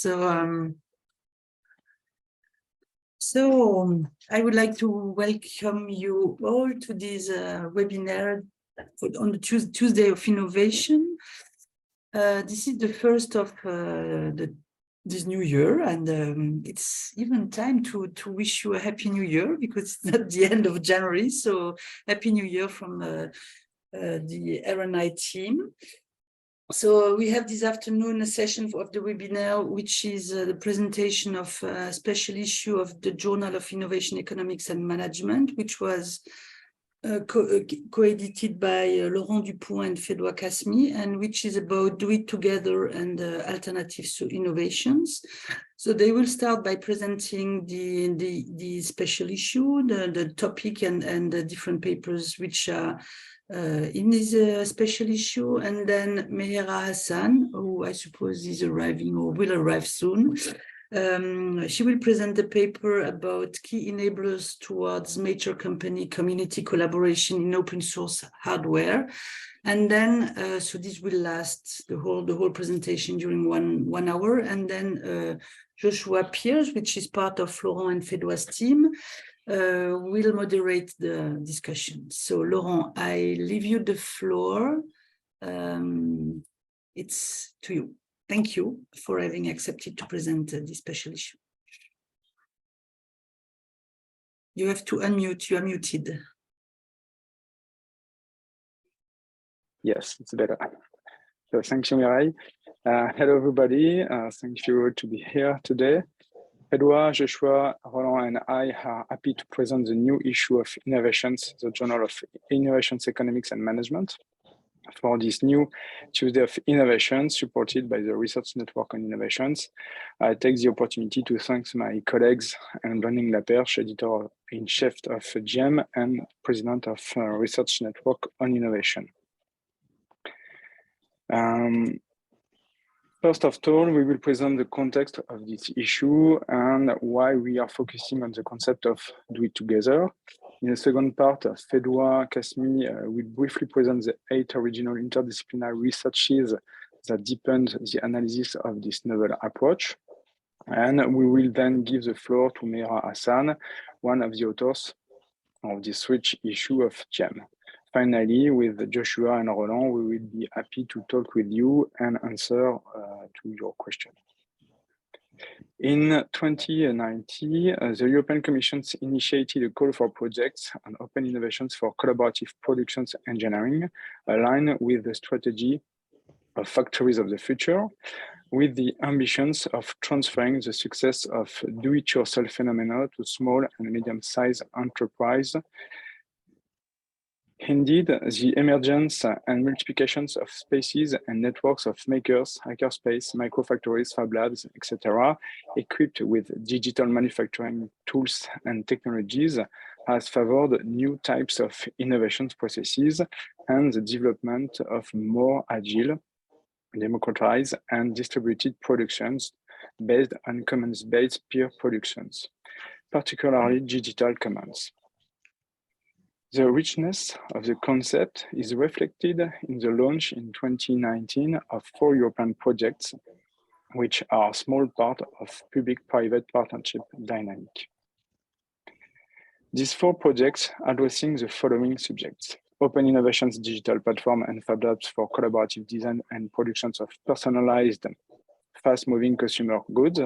So I would like to welcome you all to this webinar on the Tuesday of Innovation. This is the first of this new year, and it's even time to wish you a happy new year, because it's not the end of January. So happy new year from the RNI team. So we have this afternoon a session of the webinar, which is the presentation of a special issue of the Journal of Innovation, Economics and Management, which was co-edited by Laurent, Dupont and Fedoua, Kasmi, and which is about do it together and alternatives to innovations. So they will start by presenting the special issue, the topic and the different papers which are in this special issue, and then Mehera Hassan, who I suppose is arriving or will arrive soon. She will present the paper about key enablers towards major company community collaboration in open source hardware. And then, so this will last the whole presentation during one hour. And then Joshua Pierce, which is part of Laurent and Fedoua's team, will moderate the discussion. So Laurent, I leave you the floor. It's to you. Thank you for having accepted to present this special issue. You have to unmute, you are muted. Yes, it's better. So thank you, Mireille. Hello, everybody. Thank you to be here today. Fedoua, Joshua, Roland, and I are happy to present the new issue of Innovations, the Journal of Innovations, Economics and Management, for this new Tuesday of Innovation, supported by the Research Network on Innovations. I take the opportunity to thank my colleagues and Branding Laperche, editor-in-chief of GEM and president of Research Network on Innovation. First of all, we will present the context of this issue and why we are focusing on the concept of do it together. In the second part, Fedoua, Kasmi will briefly present the 8 original interdisciplinary researches that deepened the analysis of this novel approach. And we will then give the floor to Mehera Hassan, one of the authors of this rich issue of GEM. Finally, with Joshua and Roland, we will be happy to talk with you and answer to your questions. In 2019, the European Commission initiated a call for projects on open innovations for collaborative productions engineering, aligned with the strategy of factories of the future, with the ambitions of transferring the success of do-it-yourself phenomena to small and medium-sized enterprise. Indeed, the emergence and multiplications of spaces and networks of makers, hackerspace, microfactories, fab labs, etc., equipped with digital manufacturing tools and technologies, has favored new types of innovation processes and the development of more agile, democratized, and distributed productions based on commons-based peer productions, particularly digital commons. The richness of the concept is reflected in the launch in 2019 of 4 European projects, which are a small part of public-private partnership dynamic. These 4 projects addressing the following subjects: open innovations digital platform and fab labs for collaborative design and productions of personalized, fast-moving consumer goods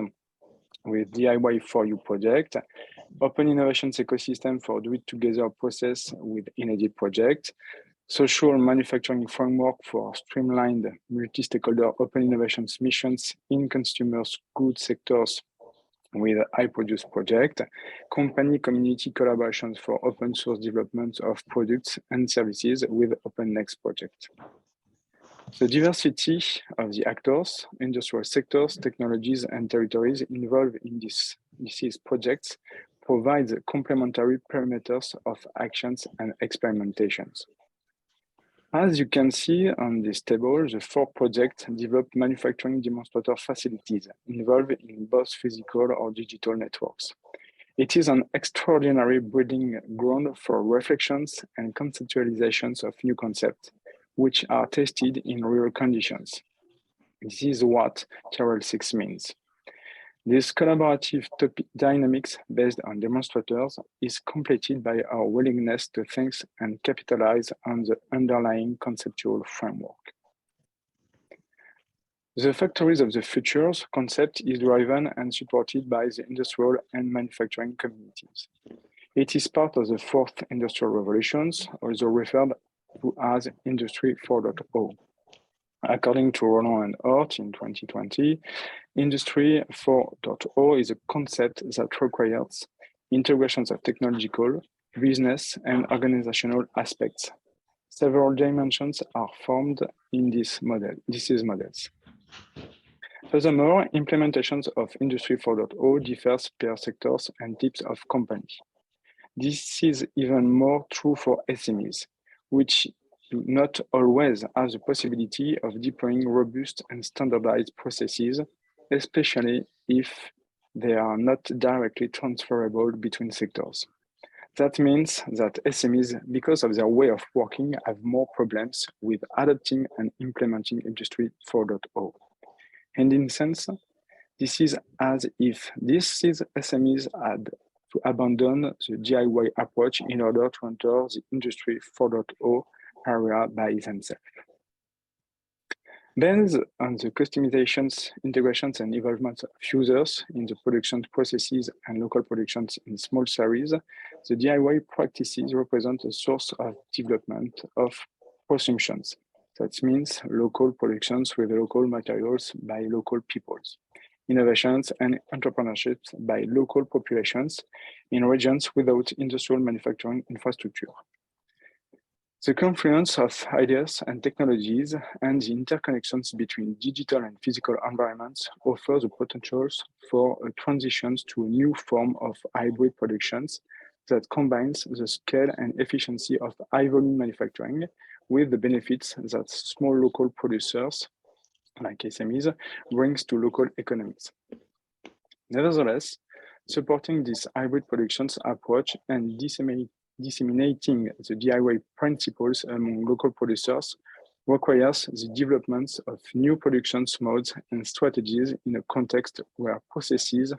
with DIY for You project, open innovations ecosystem for do-it-together process with INEDIT project, social manufacturing framework for streamlined multi-stakeholder open innovations missions in consumer goods sectors with iProduce project, company community collaborations for open source development of products and services with OpenNext project. The diversity of the actors, industrial sectors, technologies, and territories involved in these projects provides complementary parameters of actions and experimentations. As you can see on this table, the 4 projects develop manufacturing demonstrator facilities involved in both physical or digital networks. It is an extraordinary breeding ground for reflections and conceptualizations of new concepts, which are tested in real conditions. This is what TRL 6 means. This collaborative dynamics based on demonstrators is completed by our willingness to think and capitalize on the underlying conceptual framework. The Factories of the Futures concept is driven and supported by the industrial and manufacturing communities. It is part of the fourth industrial revolutions, also referred to as Industry 4.0. According to Laurent and Hort in 2020, Industry 4.0 is a concept that requires integrations of technological, business, and organizational aspects. Several dimensions are formed in these models. Furthermore, implementations of Industry 4.0 differs per sectors and types of company. This is even more true for SMEs, which do not always have the possibility of deploying robust and standardized processes, especially if they are not directly transferable between sectors. That means that SMEs, because of their way of working, have more problems with adopting and implementing Industry 4.0. And in a sense, this is as if SMEs had to abandon the DIY approach in order to enter the Industry 4.0 area by themselves. Based on the customizations, integrations, and involvement of users in the production processes and local productions in small series, the DIY practices represent a source of development of consumptions. That means local productions with local materials by local peoples, innovations and entrepreneurships by local populations in regions without industrial manufacturing infrastructure. The confluence of ideas and technologies and the interconnections between digital and physical environments offer the potentials for transitions to a new form of hybrid productions that combines the scale and efficiency of high-volume manufacturing with the benefits that small local producers, like SMEs, brings to local economies. Nevertheless, supporting this hybrid productions approach and disseminating the DIY principles among local producers requires the development of new production modes and strategies in a context where processes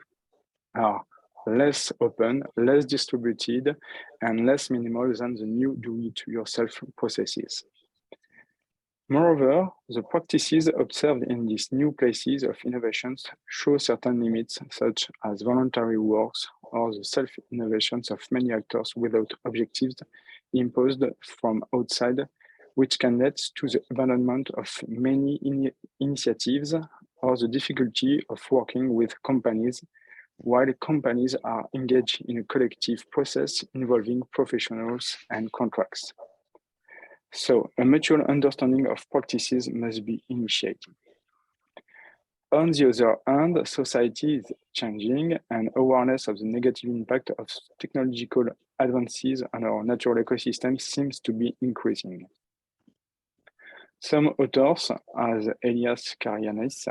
are less open, less distributed, and less minimal than the new do-it-yourself processes. Moreover, the practices observed in these new places of innovations show certain limits, such as voluntary works or the self-innovations of many actors without objectives imposed from outside, which can lead to the abandonment of many initiatives or the difficulty of working with companies, while companies are engaged in a collective process involving professionals and contracts. So a mutual understanding of practices must be initiated. On the other hand, society is changing and awareness of the negative impact of technological advances on our natural ecosystem seems to be increasing. Some authors, as Elias Karianis,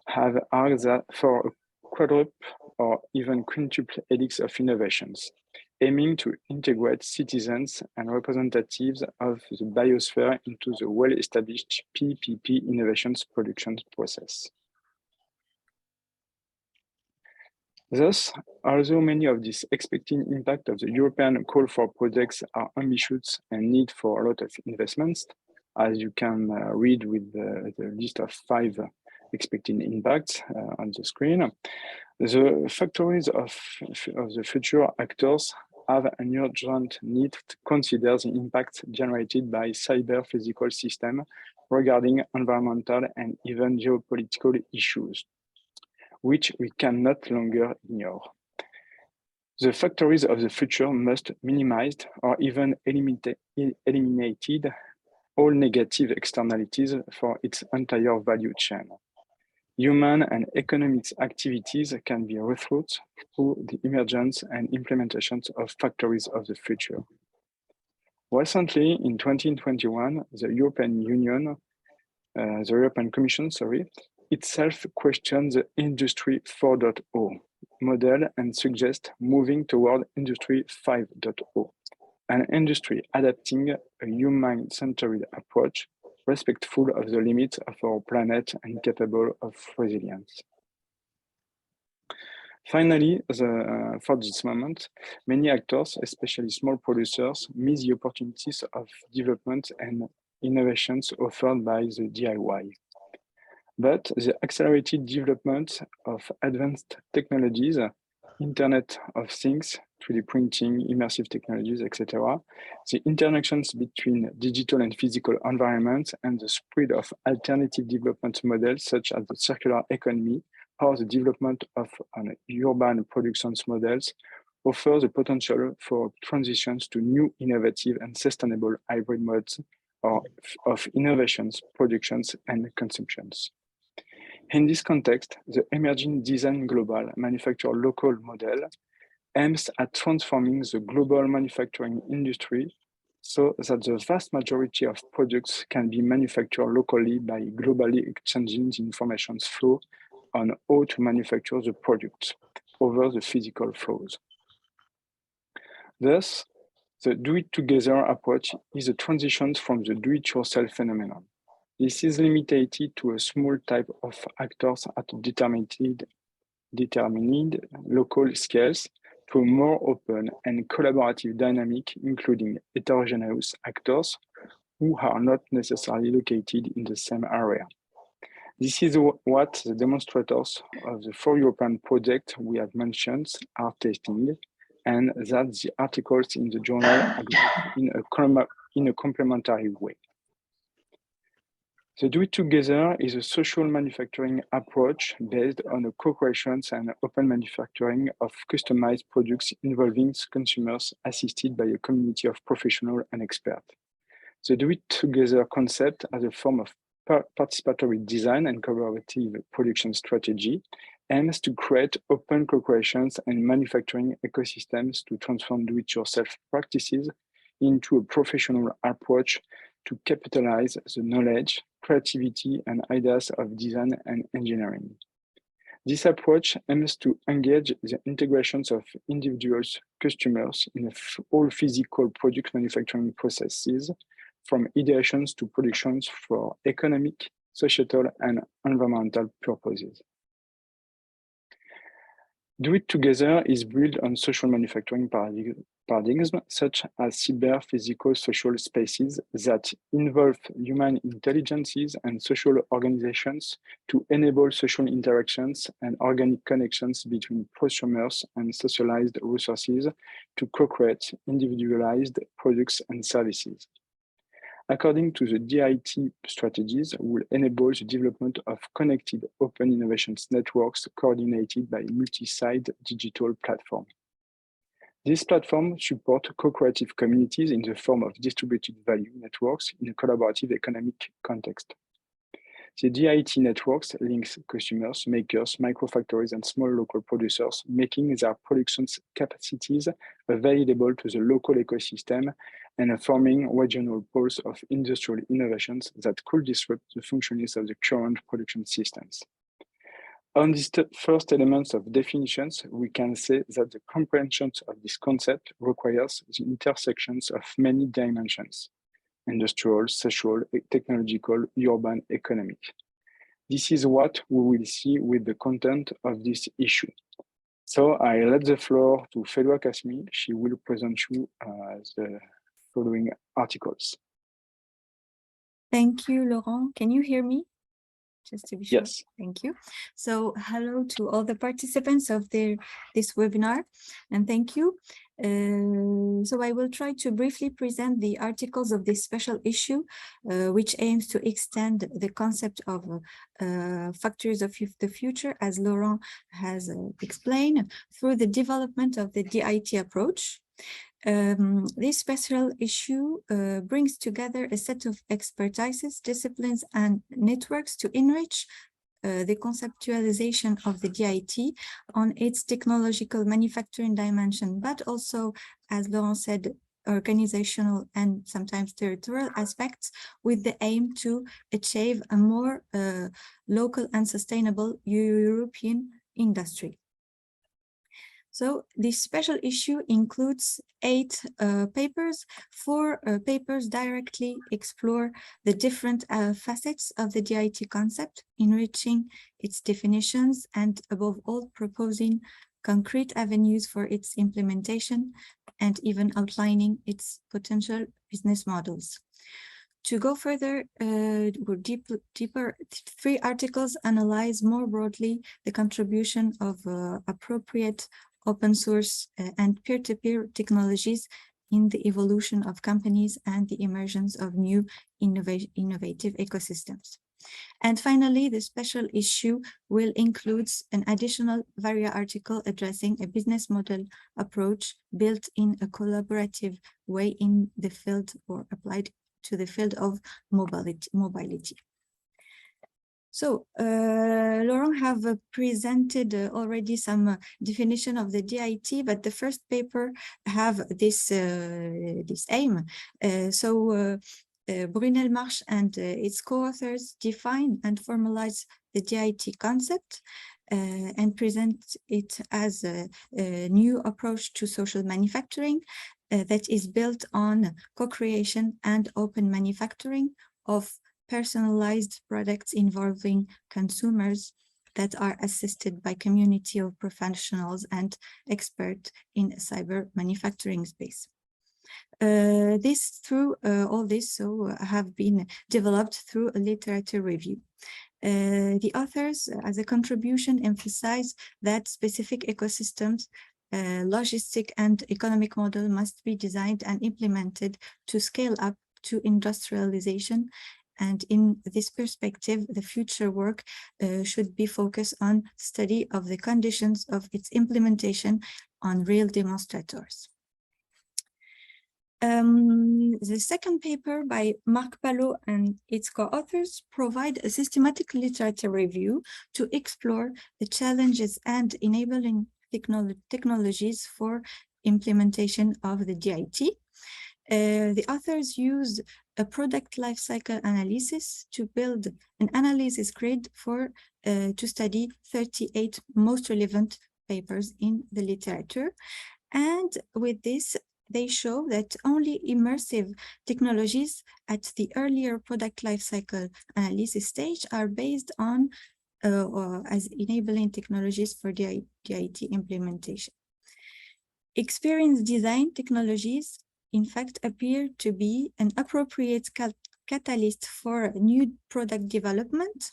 have argued that for a quadruple or even quintuple helix of innovations, aiming to integrate citizens and representatives of the biosphere into the well-established PPP innovations production process. Thus, although many of these expected impact of the European call for projects are ambitious and need for a lot of investments, as you can read with the list of 5 expected impacts on the screen, the factories of the future actors have an urgent need to consider the impact generated by cyber-physical systems regarding environmental and even geopolitical issues, which we can no longer ignore. The factories of the future must minimize or even eliminate all negative externalities for its entire value chain. Human and economic activities can be rethought through the emergence and implementations of factories of the future. Recently, in 2021, the European Commission, itself questioned the Industry 4.0 model and suggests moving toward Industry 5.0, an industry adapting a human-centered approach respectful of the limits of our planet and capable of resilience. Finally, for this moment, many actors, especially small producers, miss the opportunities of development and innovations offered by the DIY. But the accelerated development of advanced technologies, Internet of Things, 3D printing, immersive technologies, etc., the interactions between digital and physical environments, and the spread of alternative development models such as the circular economy or the development of urban production models offer the potential for transitions to new innovative and sustainable hybrid modes of innovations, productions, and consumptions. In this context, the emerging design global, manufacture local model aims at transforming the global manufacturing industry so that the vast majority of products can be manufactured locally by globally exchanging the information flow on how to manufacture the product over the physical flows. Thus, the do-it-together approach is a transition from the do-it-yourself phenomenon. This is limited to a small type of actors at determined local scales to a more open and collaborative dynamic, including heterogeneous actors who are not necessarily located in the same area. This is what the demonstrators of the 4 European project we have mentioned are testing, and that the articles in the journal are in a complementary way. The do-it-together is a social manufacturing approach based on a co-creation and open manufacturing of customized products involving consumers assisted by a community of professionals and experts. The do-it-together concept as a form of participatory design and collaborative production strategy aims to create open co-creations and manufacturing ecosystems to transform do-it-yourself practices into a professional approach to capitalize the knowledge, creativity, and ideas of design and engineering. This approach aims to engage the integrations of individual customers in all physical product manufacturing processes, from ideations to productions for economic, societal, and environmental purposes. Do It Together is built on social manufacturing paradigms such as cyber-physical social spaces that involve human intelligences and social organizations to enable social interactions and organic connections between prosumers and socialized resources to co-create individualized products and services. According to the DIT strategies, will enable the development of connected open innovations networks coordinated by multi-site digital platform. These platforms support co-creative communities in the form of distributed value networks in a collaborative economic context. The DIT networks links consumers, makers, microfactories, and small local producers, making their production capacities available to the local ecosystem and forming regional poles of industrial innovations that could disrupt the functionings of the current production systems. On these first elements of definitions, we can say that the comprehension of this concept requires the intersections of many dimensions: industrial, social, technological, urban, economic. This is what we will see with the content of this issue. So I let the floor to Fedoua Kasmi. She will present you the following articles. Thank you, Laurent. Can you hear me? Just to be sure. Yes. Thank you. So hello to all the participants of this webinar, and thank you. So I will try to briefly present the articles of this special issue, which aims to extend the concept of factories of the future, as Laurent has explained, through the development of the DIT approach. This special issue brings together a set of expertises, disciplines, and networks to enrich the conceptualization of the DIT on its technological manufacturing dimension, but also, as Laurent said, organizational and sometimes territorial aspects, with the aim to achieve a more local and sustainable European industry. So this special issue includes 8 papers. 4 papers directly explore the different facets of the DIT concept, enriching its definitions and above all proposing concrete avenues for its implementation, and even outlining its potential business models. To go further, deeper, 3 articles analyze more broadly the contribution of appropriate open source and peer-to-peer technologies in the evolution of companies and the emergence of new innovative ecosystems. And finally, the special issue will include an additional Varia article addressing a business model approach built in a collaborative way in the field or applied to the field of mobility. So Laurent have presented already some definition of the DIT, but the first paper have this aim. Brunel March and its co-authors define and formalize the DIT concept and present it as a new approach to social manufacturing that is built on co-creation and open manufacturing of personalized products involving consumers that are assisted by community of professionals and experts in cyber manufacturing space. All this have been developed through a literature review. The authors, as a contribution, emphasize that specific ecosystems, logistic and economic model must be designed and implemented to scale up to industrialization. And in this perspective, the future work should be focused on study of the conditions of its implementation on real demonstrators. The second paper by Marc Palot and its co-authors provide a systematic literature review to explore the challenges and enabling technologies for implementation of the DIT. The authors used a product lifecycle analysis to build an analysis grid to study 38 most relevant papers in the literature. And with this, they show that only immersive technologies at the earlier product lifecycle analysis stage are based on or as enabling technologies for DIT implementation. Experience design technologies, in fact, appear to be an appropriate catalyst for new product development,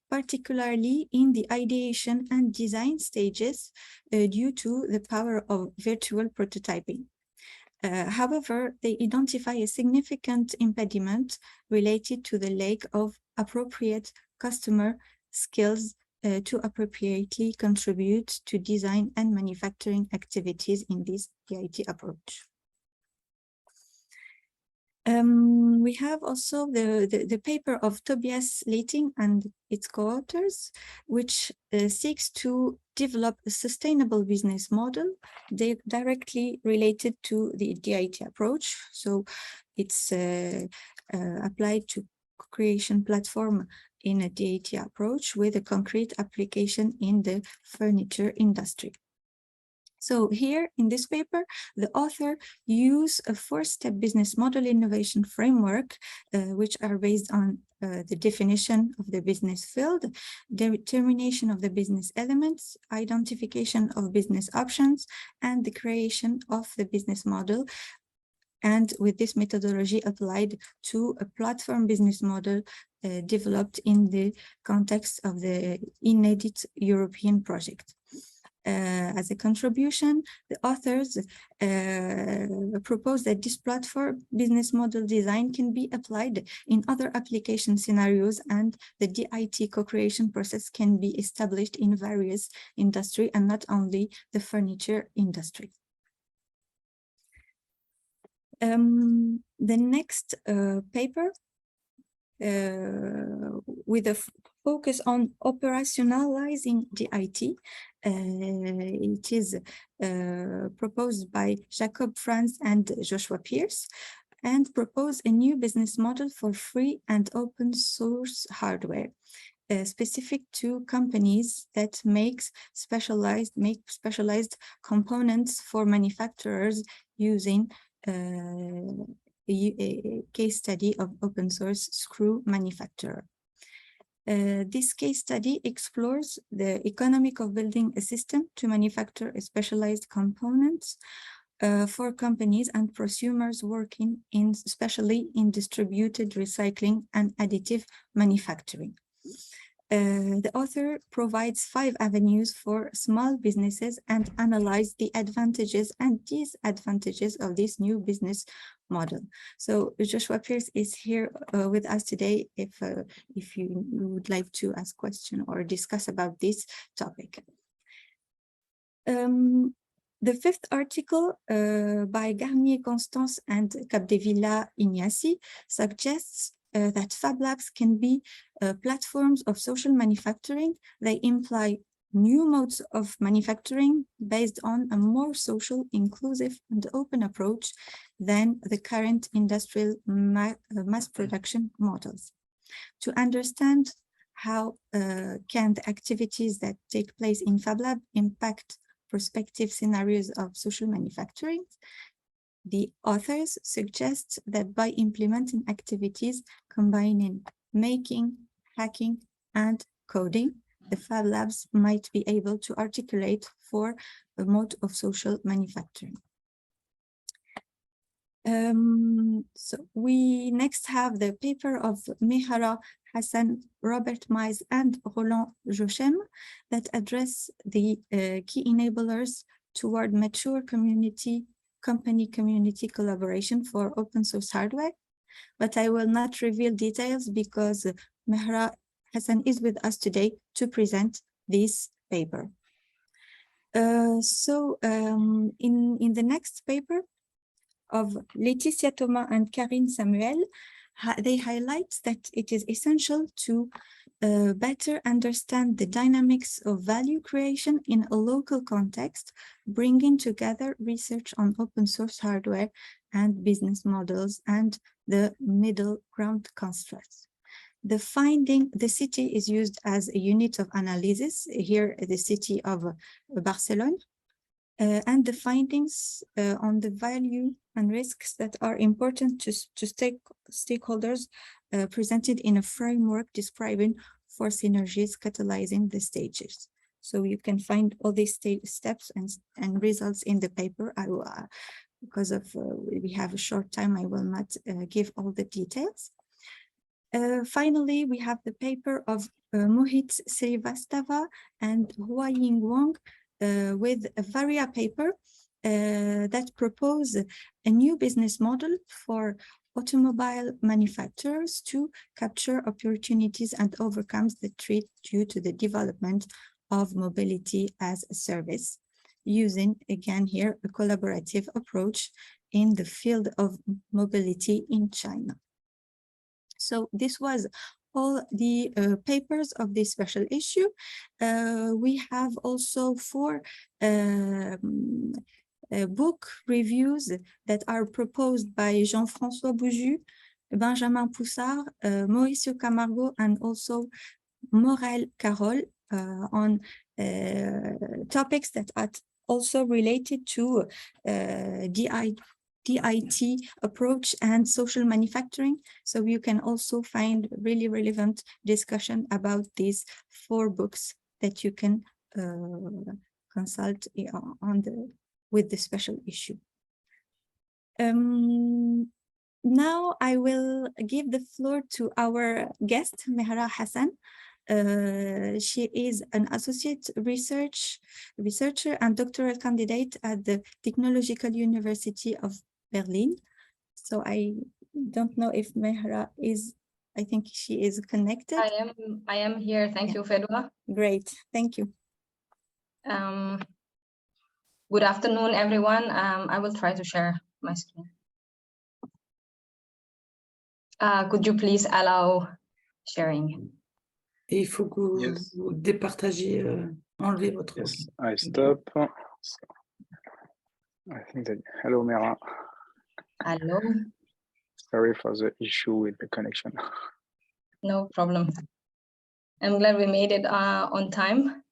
particularly in the ideation and design stages due to the power of virtual prototyping. However, they identify a significant impediment related to the lack of appropriate customer skills to appropriately contribute to design and manufacturing activities in this DIT approach. We have also the paper of Tobias Leiting and its co-authors, which seeks to develop a sustainable business model directly related to the DIT approach. So it's applied to creation platform in a DIT approach with a concrete application in the furniture industry. So here in this paper, the author used a 4-step business model innovation framework, which are based on the definition of the business field, determination of the business elements, identification of business options, and the creation of the business model. And with this methodology applied to a platform business model developed in the context of the inédit European project. As a contribution, the authors propose that this platform business model design can be applied in other application scenarios, and the DIT co-creation process can be established in various industries and not only the furniture industry. The next paper with a focus on operationalizing DIT. It is proposed by Jacob Franz and Joshua Pierce, and propose a new business model for free and open source hardware, specific to companies that make specialized components for manufacturers using a case study of open source screw manufacturer. This case study explores the economics of building a system to manufacture specialized components for companies and prosumers working especially in distributed recycling and additive manufacturing. The author provides 5 avenues for small businesses and analyze the advantages and disadvantages of this new business model. So Joshua Pierce is here with us today if you would like to ask question or discuss about this topic. The 5th article by Garnier Constance and Capdevila Ignacy suggests that Fab Labs can be platforms of social manufacturing. They imply new modes of manufacturing based on a more social, inclusive, and open approach than the current industrial mass production models. To understand how can the activities that take place in Fab Lab impact prospective scenarios of social manufacturing, the authors suggest that by implementing activities combining making, hacking, and coding, the Fab Labs might be able to articulate for a mode of social manufacturing. So we next have the paper of Mehera, Hassan, Robert Mize, and Laurent that address the key enablers toward mature company community collaboration for open source hardware. But I will not reveal details because Mehera Hassan is with us today to present this paper. In the next paper of Laetitia Thomas and Karine Samuel, they highlight that it is essential to better understand the dynamics of value creation in a local context, bringing together research on open source hardware and business models and the middle ground constructs. The city is used as a unit of analysis, here the city of Barcelona, and the findings on the value and risks that are important to stakeholders presented in a framework describing 4 synergies catalyzing the stages. So you can find all these steps and results in the paper. Because we have a short time, I will not give all the details. Finally, we have the paper of Mohit Srivastava and Huaying Wang with a Varia paper that propose a new business model for automobile manufacturers to capture opportunities and overcome the threat due to the development of mobility as a service, using, again here, a collaborative approach in the field of mobility in China. So this was all the papers of this special issue. We have also 4 book reviews that are proposed by Jean-François Bouju, Benjamin Poussard, Mauricio Camargo, and also Morel Carol on topics that are also related to DIT approach and social manufacturing. So you can also find really relevant discussion about these 4 books that you can consult with the special issue. Now I will give the floor to our guest, Mehera Hassan. She is an associate researcher and doctoral candidate at the Technological University of Berlin. So I don't know if Mehera is, I think she is connected. I am here. Thank you, Fedoua. Great, thank you. Good afternoon, everyone. I will try to share my screen. Could you please allow sharing? Et il faut que vous départagiez, enlevez votre... Yes, I stop. I think that, hello, Mehera. Hello. Sorry for the issue with the connection. No problem. I'm glad we made it on time.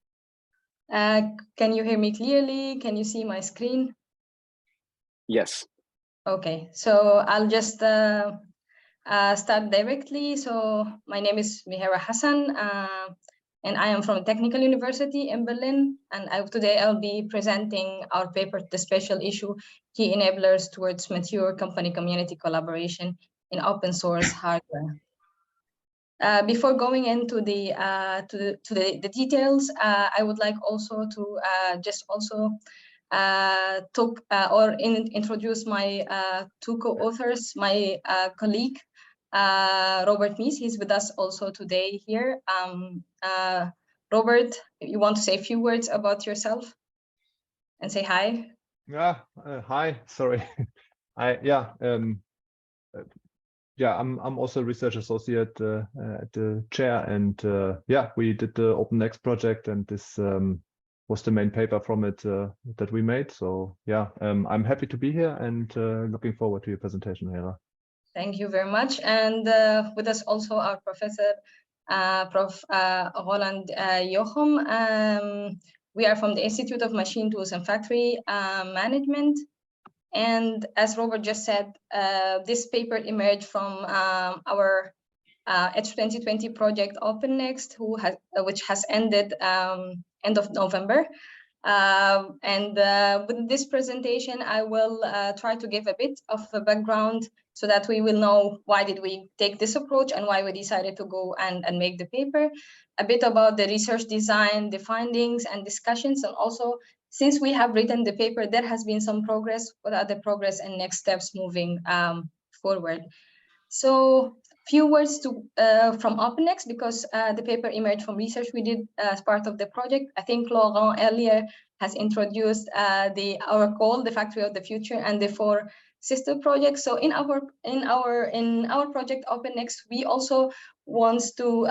Can you hear me clearly? Can you see my screen? Yes. Okay, so I'll just start directly. So my name is Mehera Hassan, and I am from Technical University in Berlin. And today I'll be presenting our paper, the special issue, Key Enablers Towards Mature Company Community Collaboration in Open Source Hardware. Before going into the details, I would like also to introduce my two co-authors, my colleague, Robert Mies. He's with us also today here. Robert, you want to say a few words about yourself and say hi? Yeah, hi, sorry. I'm also a research associate at the chair, and we did the Open Next project, and this was the main paper from it that we made. So yeah, I'm happy to be here and looking forward to your presentation, Mehera. Thank you very much. And with us also our professor, Prof. Roland Jochem. We are from the Institute of Machine Tools and Factory Management. And as Robert just said, this paper emerged from our Edge 2020 project Open Next, which has ended end of November. With this presentation, I will try to give a bit of a background so that we will know why did we take this approach and why we decided to go and make the paper, a bit about the research design, the findings and discussions, and also since we have written the paper, there has been some progress. What are the progress and next steps moving forward? So few words from OpenX, because the paper emerged from research we did as part of the project. I think Laurent earlier has introduced our call, the Factory of the Future, and the 4 sister projects. So in our project OpenX, we also want to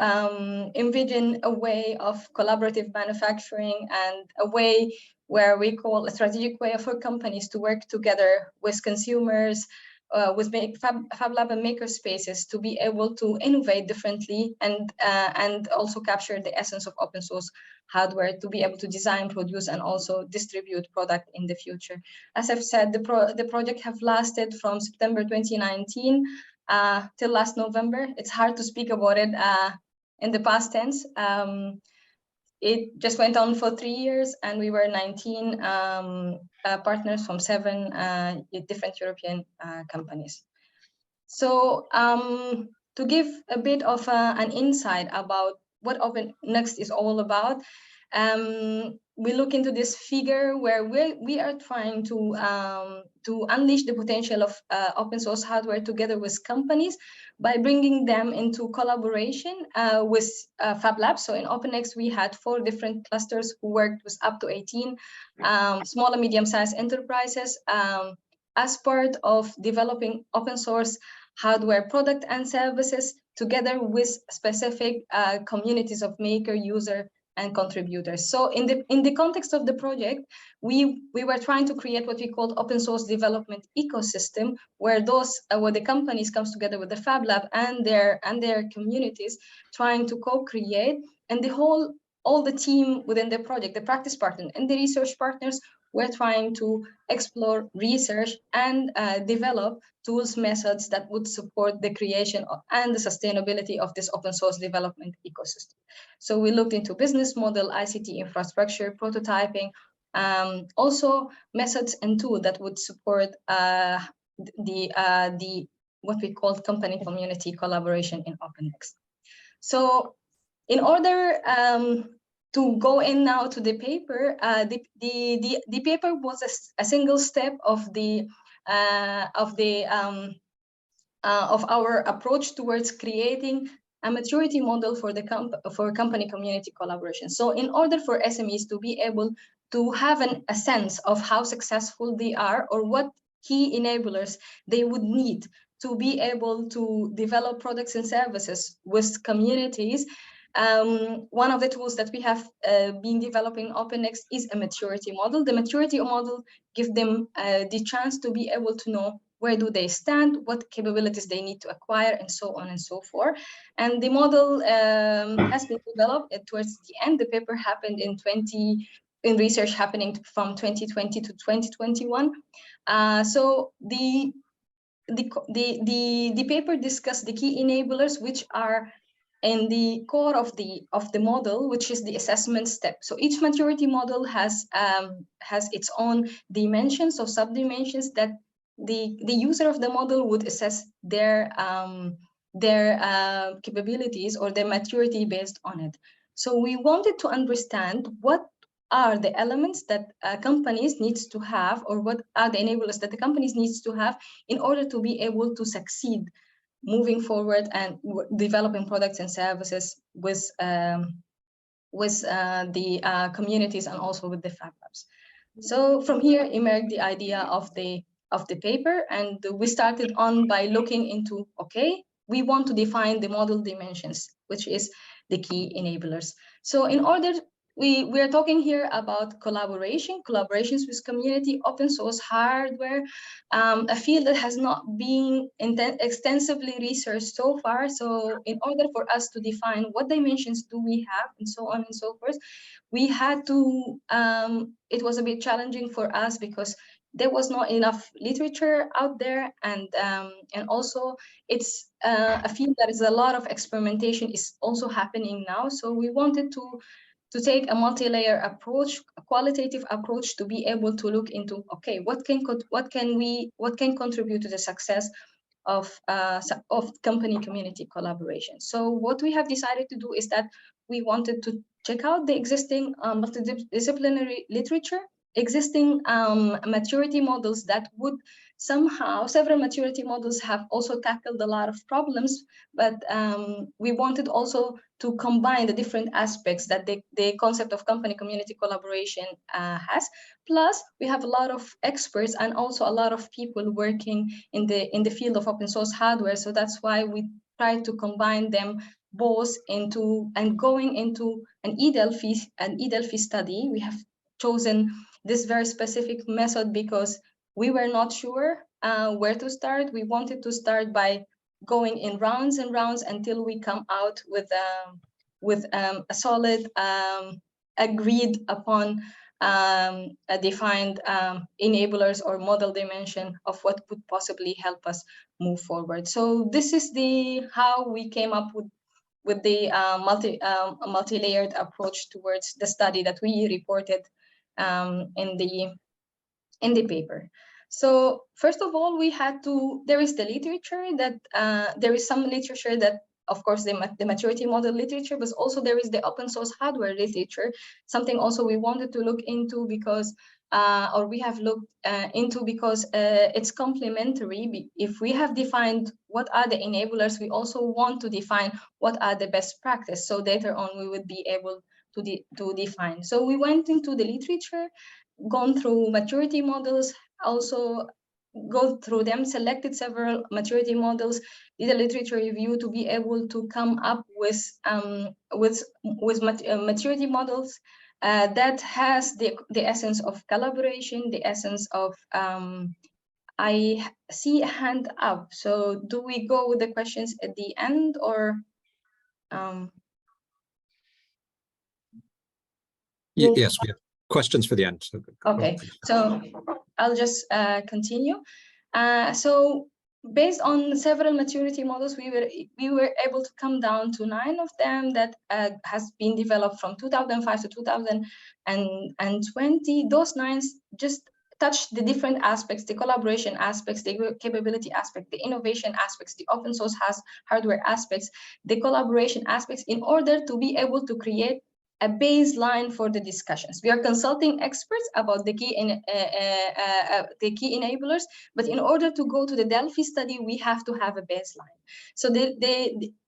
envision a way of collaborative manufacturing and a way where we call a strategic way for companies to work together with consumers, with Fab Lab and maker spaces to be able to innovate differently and also capture the essence of open source hardware to be able to design, produce, and also distribute product in the future. As I've said, the project have lasted from September 2019 till last November. It's hard to speak about it in the past tense. It just went on for 3 years, and we were 19 partners from 7 different European companies. So to give a bit of an insight about what Open Next is all about, we look into this figure where we are trying to unleash the potential of open source hardware together with companies by bringing them into collaboration with Fab Labs. So in OpenX, we had 4 different clusters who worked with up to 18 small and medium-sized enterprises as part of developing open source hardware product and services together with specific communities of maker, user, and contributors. So in the context of the project, we were trying to create what we called open source development ecosystem, where the companies comes together with the Fab Lab and their communities, trying to co-create, and all the team within the project, the practice partner and the research partners, were trying to explore, research, and develop tools, methods that would support the creation and the sustainability of this open source development ecosystem. So we looked into business model, ICT infrastructure, prototyping, also methods and tools that would support what we call company community collaboration in OpenX. So in order to go in now to the paper, the paper was a single step of our approach towards creating a maturity model for company community collaboration. So in order for SMEs to be able to have a sense of how successful they are or what key enablers they would need to be able to develop products and services with communities, one of the tools that we have been developing OpenX is a maturity model. The maturity model gives them the chance to be able to know where do they stand, what capabilities they need to acquire, and so on and so forth. And the model has been developed towards the end. The paper happened in research happening from 2020 to 2021. So the paper discussed the key enablers, which are in the core of the model, which is the assessment step. So each maturity model has its own dimensions or subdimensions that the user of the model would assess their capabilities or their maturity based on it. So we wanted to understand what are the elements that companies needs to have, or what are the enablers that the companies needs to have in order to be able to succeed moving forward and developing products and services with the communities and also with the Fab Labs. So from here emerged the idea of the paper, and we started on by looking into, okay, we want to define the model dimensions, which is the key enablers. So in order, we are talking here about collaborations with community, open source hardware, a field that has not been extensively researched so far. So in order for us to define what dimensions do we have and so on and so forth, we had to, it was a bit challenging for us because there was not enough literature out there, and also it's a field that is a lot of experimentation is also happening now. So we wanted to take a multi-layer approach, a qualitative approach, to be able to look into, okay, what can contribute to the success of company community collaboration. So what we have decided to do is that we wanted to check out the existing multidisciplinary literature, existing maturity models that would somehow, several maturity models have also tackled a lot of problems, but we wanted also to combine the different aspects that the concept of company community collaboration has. Plus, we have a lot of experts and also a lot of people working in the field of open source hardware. So that's why we try to combine them both into, and going into an eDelphi study. We have chosen this very specific method because we were not sure where to start. We wanted to start by going in rounds and rounds until we come out with a solid, agreed upon, defined enablers or model dimension of what would possibly help us move forward. So this is how we came up with the multi-layered approach towards the study that we reported in the paper. So first of all, we had to, there is the literature that, there is some literature that, of course, the maturity model literature, but also there is the open source hardware literature, something also we wanted to look into because, or we have looked into because it's complementary. If we have defined what are the enablers, we also want to define what are the best practice. So later on, we would be able to define. So we went into the literature, gone through maturity models, also go through them, selected several maturity models, did a literature review to be able to come up with maturity models that has the essence of collaboration, the essence of, I see a hand up. So do we go with the questions at the end, or? Yes, we have questions for the end. So okay, so I'll just continue. So based on several maturity models, we were able to come down to 9 of them that has been developed from 2005 to 2020. Those 9 just touch the different aspects, the collaboration aspects, the capability aspect, the innovation aspects, the open source hardware aspects, the collaboration aspects, in order to be able to create a baseline for the discussions. We are consulting experts about the key enablers, but in order to go to the Delphi study, we have to have a baseline. So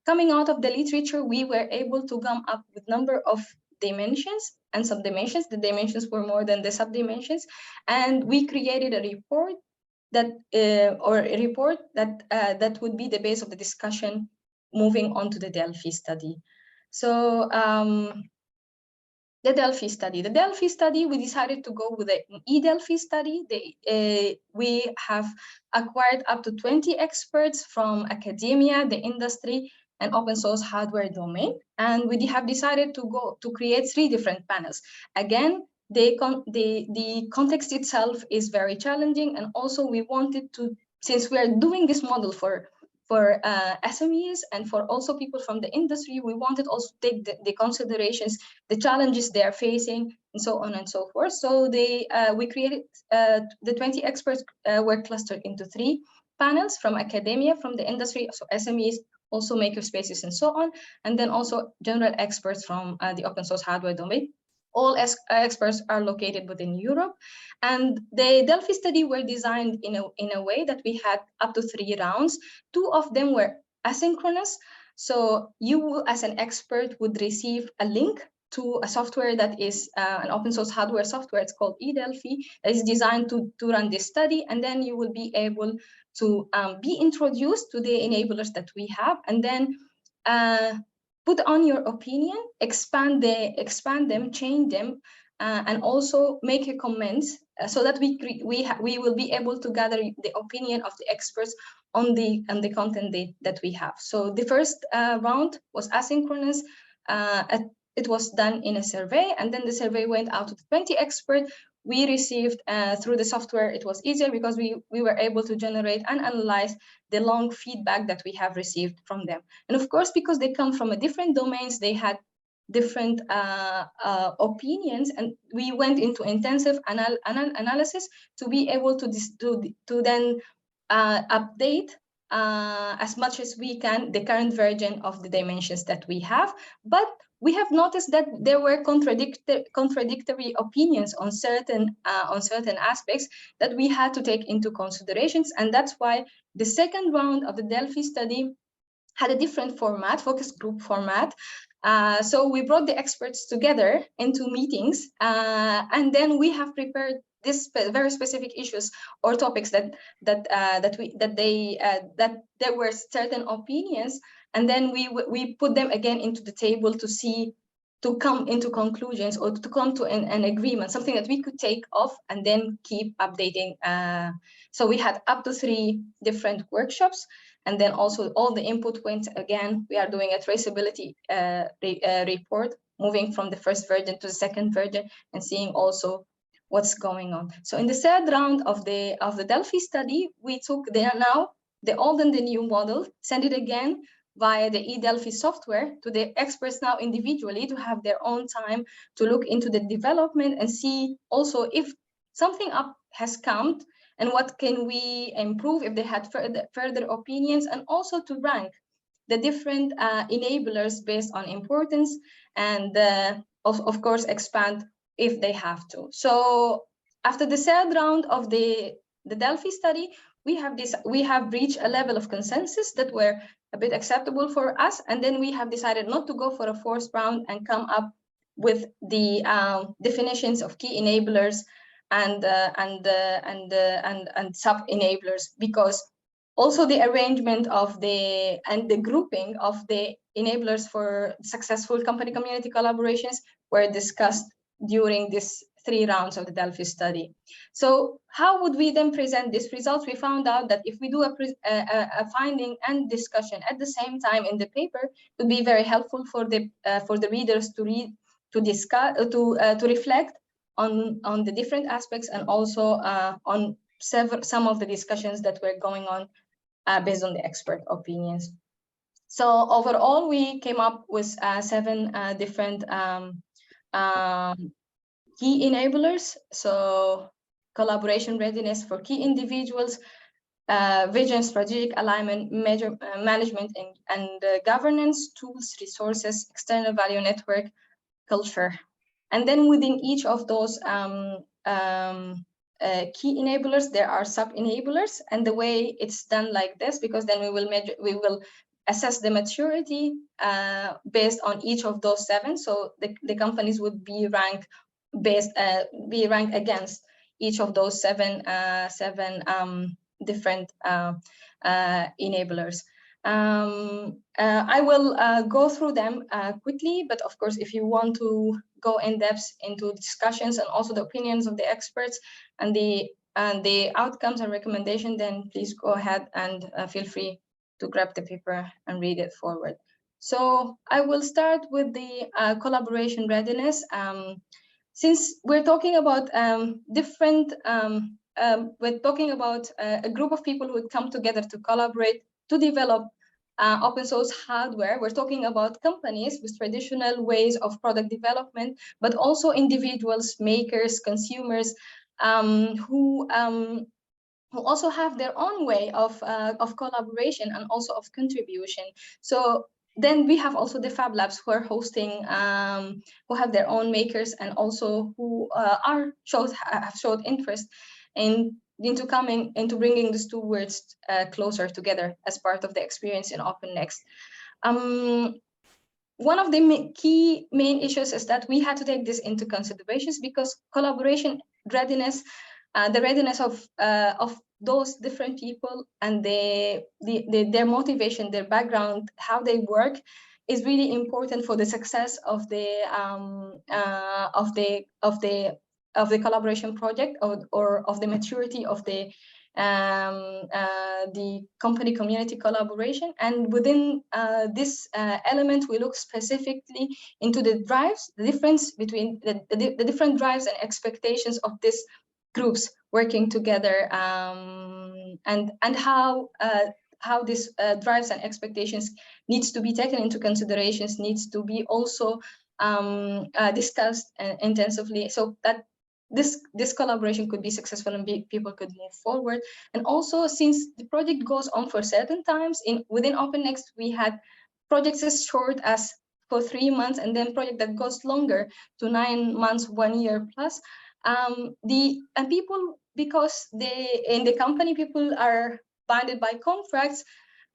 coming out of the literature, we were able to come up with number of dimensions and subdimensions. The dimensions were more than the subdimensions, and we created a report that that would be the base of the discussion moving on to the Delphi study. So the Delphi study, we decided to go with an eDelphi study. We have acquired up to 20 experts from academia, the industry, and open source hardware domain. And we have decided to create 3 different panels. Again, the context itself is very challenging, and also we wanted to since we are doing this model for SMEs and for also people from the industry, we wanted also to take the considerations, the challenges they are facing, and so on and so forth. So we created the 20 experts were clustered into 3 panels: from academia, from the industry, so SMEs, also makerspaces, and so on, and then also general experts from the open source hardware domain. All experts are located within Europe, and the Delphi study were designed in a way that we had up to 3 rounds. 2 of them were asynchronous, so you as an expert would receive a link to a software that is an open source hardware software. It's called eDelphi, that is designed to run this study, and then you will be able to be introduced to the enablers that we have, and then put on your opinion, expand them, change them, and also make a comment, so that we will be able to gather the opinion of the experts on the content that we have. So the first round was asynchronous. It was done in a survey, and then the survey went out to the 20 experts. We received through the software. It was easier because we were able to generate and analyze the long feedback that we have received from them. And of course, because they come from different domains, they had different opinions, and we went into intensive analysis to be able to then update as much as we can the current version of the dimensions that we have. But we have noticed that there were contradictory opinions on certain aspects that we had to take into considerations, and that's why the second round of the Delphi study had a different format, focus group format. So we brought the experts together into meetings, and then we have prepared this very specific issues or topics that there were certain opinions, and then we put them again into the table to come into conclusions or to come to an agreement, something that we could take off and then keep updating. So we had up to 3 different workshops, and then also all the input went again. We are doing a traceability report, moving from the first version to the second version, and seeing also what's going on. So in the third round of the Delphi study, we took the old and the new model, send it again via the eDelphi software to the experts now individually, to have their own time to look into the development and see also if something up has come and what can we improve, if they had further opinions, and also to rank the different enablers based on importance, and of course expand if they have to. So after the third round of the Delphi study, we have reached a level of consensus that were a bit acceptable for us, and then we have decided not to go for a 4th round and come up with the definitions of key enablers and sub enablers, because also the arrangement of the grouping of the enablers for successful company community collaborations were discussed during this 3 rounds of the Delphi study. So how would we then present these results? We found out that if we do a finding and discussion at the same time in the paper, it would be very helpful for the readers to read, to discuss, to reflect on the different aspects, and also on some of the discussions that were going on based on the expert opinions. So overall, we came up with 7 different key enablers. So collaboration readiness for key individuals, vision, strategic alignment, management and governance, tools, resources, external value network, culture. And then within each of those key enablers, there are sub-enablers, and the way it's done like this, because then we will assess the maturity based on each of those 7. So the companies would be ranked against each of those 7 different enablers. I will go through them quickly, but of course, if you want to go in depth into discussions and also the opinions of the experts and the outcomes and recommendation, then please go ahead and feel free to grab the paper and read it forward. So I will start with the collaboration readiness. Since we're talking about different we're talking about a group of people who would come together to collaborate to develop open source hardware. We're talking about companies with traditional ways of product development, but also individuals, makers, consumers, who also have their own way of collaboration and also of contribution. So then we have also the Fab Labs who are hosting, who have their own makers and also who have showed interest into bringing these two words closer together as part of the experience in OpenNext. One of the main issues is that we had to take this into considerations because collaboration readiness, the readiness of those different people and their motivation, their background, how they work, is really important for the success of the collaboration project or of the maturity of the company community collaboration. And within this element, we look specifically into the drives, the difference between the different drives and expectations of these groups working together, and how this drives and expectations needs to be taken into considerations, needs to be also discussed intensively, so that this collaboration could be successful and people could move forward. And also, since the project goes on for certain times, within OpenNext, we had projects as short as for 3 months, and then project that goes longer to 9 months, 1 year plus. People, because in the company, people are bounded by contracts,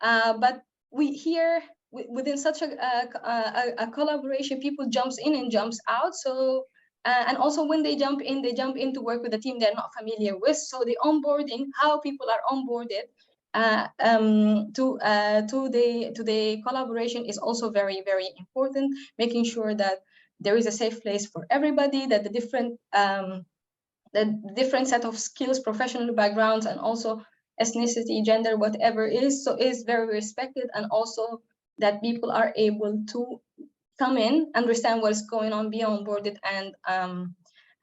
but we here within such a collaboration, people jumps in and jumps out. So and also when they jump in to work with a team they're not familiar with. So the onboarding, how people are onboarded to the collaboration is also very, very important. Making sure that there is a safe place for everybody, that the different set of skills, professional backgrounds, and also ethnicity, gender, whatever is very respected, and also that people are able to come in, understand what's going on, be onboarded,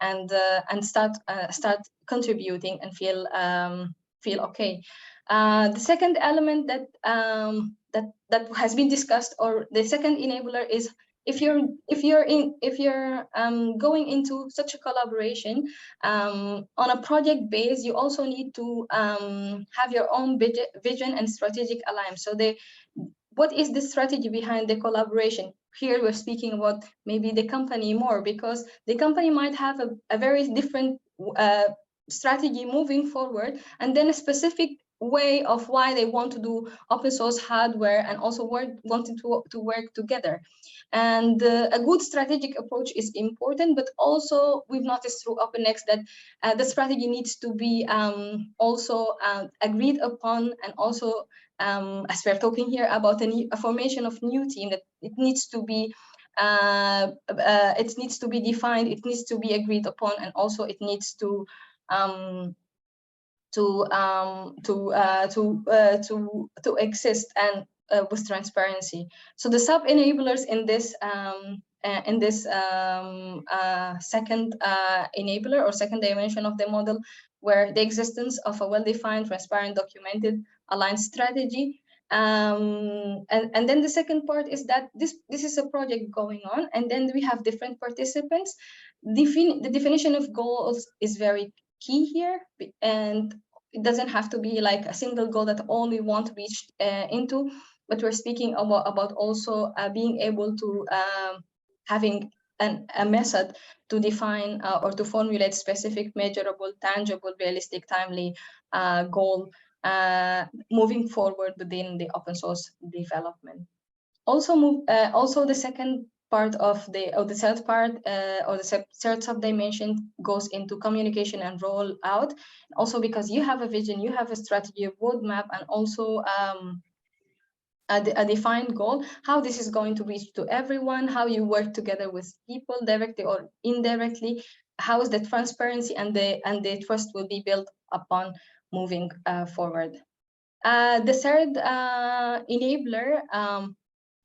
and start contributing and feel okay. The second element that has been discussed, or the second enabler, is if you're going into such a collaboration on a project base, you also need to have your own vision and strategic alignment. So what is the strategy behind the collaboration? Here we're speaking about maybe the company more, because the company might have a very different strategy moving forward, and then a specific way of why they want to do open source hardware, and also wanting to work together. And a good strategic approach is important, but also we've noticed through OpenNext that the strategy needs to be also agreed upon, and also as we're talking here about a formation of new team, that it needs to be defined, it needs to be agreed upon, and also it needs to exist, and with transparency. So the sub enablers in this second enabler or second dimension of the model were the existence of a well-defined, transparent, documented, aligned strategy. And then the second part is that this is a project going on, and then we have different participants. The definition of goals is very key here, and it doesn't have to be like a single goal that all we want to reach into, but we're speaking about also being able to having a method to define or to formulate specific, measurable, tangible, realistic, timely goal moving forward within the open source development. Also the second part of the third part or the third sub-dimension goes into communication and rollout. Also because you have a vision, you have a strategy, a roadmap, and also a defined goal, how this is going to reach to everyone, how you work together with people directly or indirectly, how is the transparency and the trust will be built upon moving forward. The third enabler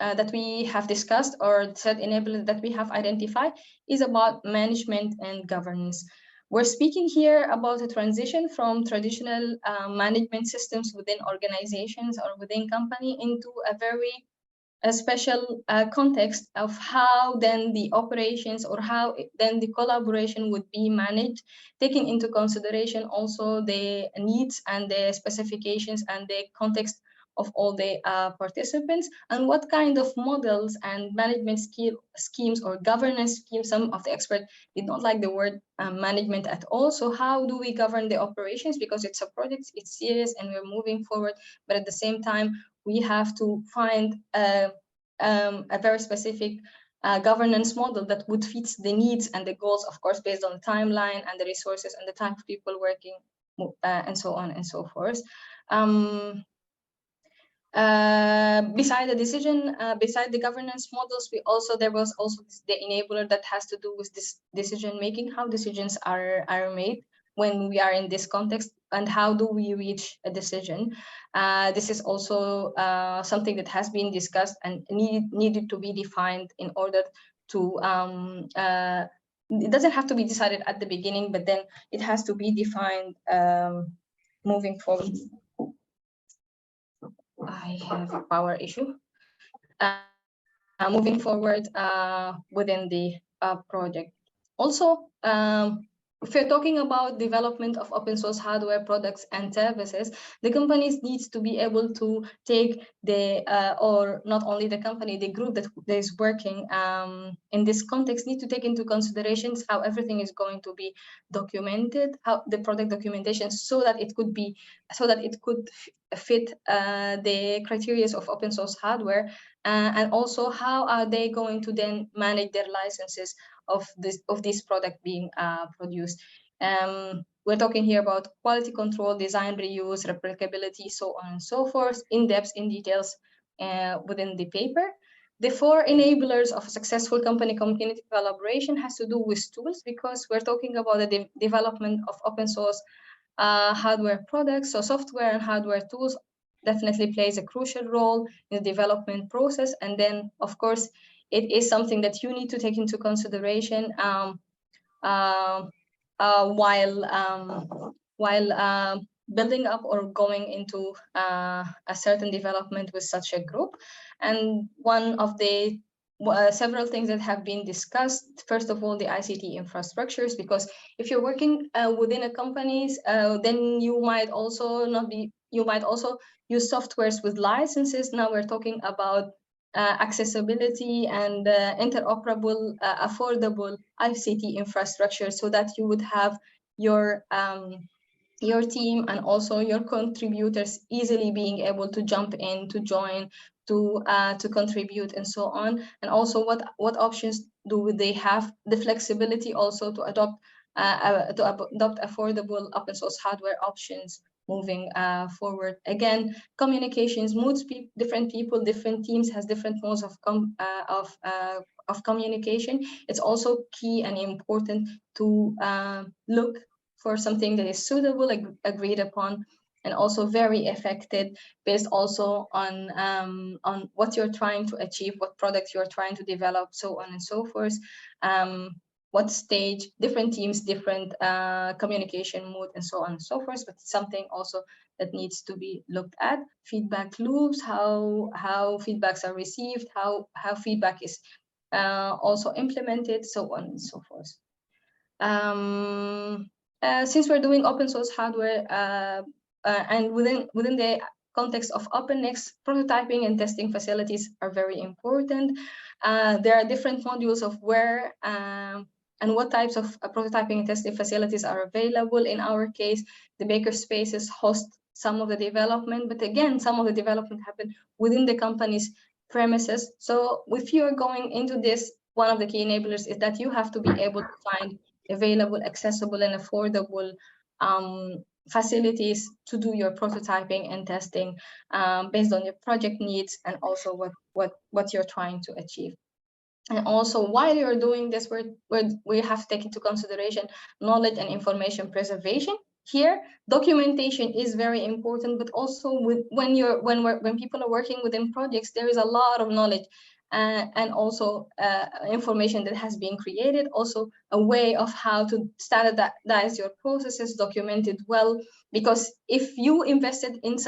that we have discussed, or the third enabler that we have identified, is about management and governance. We're speaking here about a transition from traditional management systems within organizations or within company into a special context of how then the operations or how then the collaboration would be managed, taking into consideration also the needs and the specifications and the context of all the participants, and what kind of models and management schemes or governance schemes. Some of the experts did not like the word management at all. So how do we govern the operations? Because it's a project, it's serious, and we're moving forward. But at the same time, we have to find a very specific governance model that would fit the needs and the goals, of course, based on the timeline and the resources and the type of people working, and so on and so forth. Beside the decision, beside the governance models, there was also the enabler that has to do with this decision making, how decisions are made when we are in this context, and how do we reach a decision. This is also something that has been discussed and needed to be defined in order to it doesn't have to be decided at the beginning, but then it has to be defined moving forward. I have a power issue. Moving forward within the project. Also, if you're talking about development of open source hardware products and services, the companies needs to be able to take the, or not only the company, the group that is working in this context need to take into considerations how everything is going to be documented, how the product documentation, so that it could be, so that it could fit the criteria of open source hardware, and also how are they going to then manage their licenses of this product being produced. We're talking here about quality control, design reuse, replicability, so on and so forth, in depth, in details within the paper. The 4 enablers of a successful company community collaboration has to do with tools, because we're talking about the development of open source hardware products. So software and hardware tools definitely plays a crucial role in the development process. And then, of course, it is something that you need to take into consideration while building up or going into a certain development with such a group. And one of the several things that have been discussed, first of all, the ICT infrastructures, because if you're working within a companies, then you might also use softwares with licenses. Now we're talking about accessibility and interoperable, affordable ICT infrastructure, so that you would have your team and also your contributors easily being able to jump in, to join, to contribute, and so on. And also, what options do they have? The flexibility also to adopt affordable open source hardware options moving forward. Again, communications modes, different people, different teams has different modes of communication. It's also key and important to look for something that is suitable, agreed upon, and also very effective, based also on what you're trying to achieve, what product you're trying to develop, so on and so forth. What stage, different teams, different communication mode, and so on and so forth. But it's something also that needs to be looked at. Feedback loops, how feedbacks are received, how feedback is also implemented, so on and so forth. Since we're doing open source hardware and within the context of OpenX, prototyping and testing facilities are very important. There are different modules of where and what types of prototyping and testing facilities are available. In our case, the makerspaces host some of the development, but again, some of the development happen within the company's premises. So if you are going into this, one of the key enablers is that you have to be able to find available, accessible, and affordable facilities to do your prototyping and testing based on your project needs, and also what you're trying to achieve. And also, while you're doing this, we have to take into consideration knowledge and information preservation. Here, documentation is very important, but also when people are working within projects, there is a lot of knowledge and also information that has been created, also a way of how to standardize your processes, document it well, because if you invested in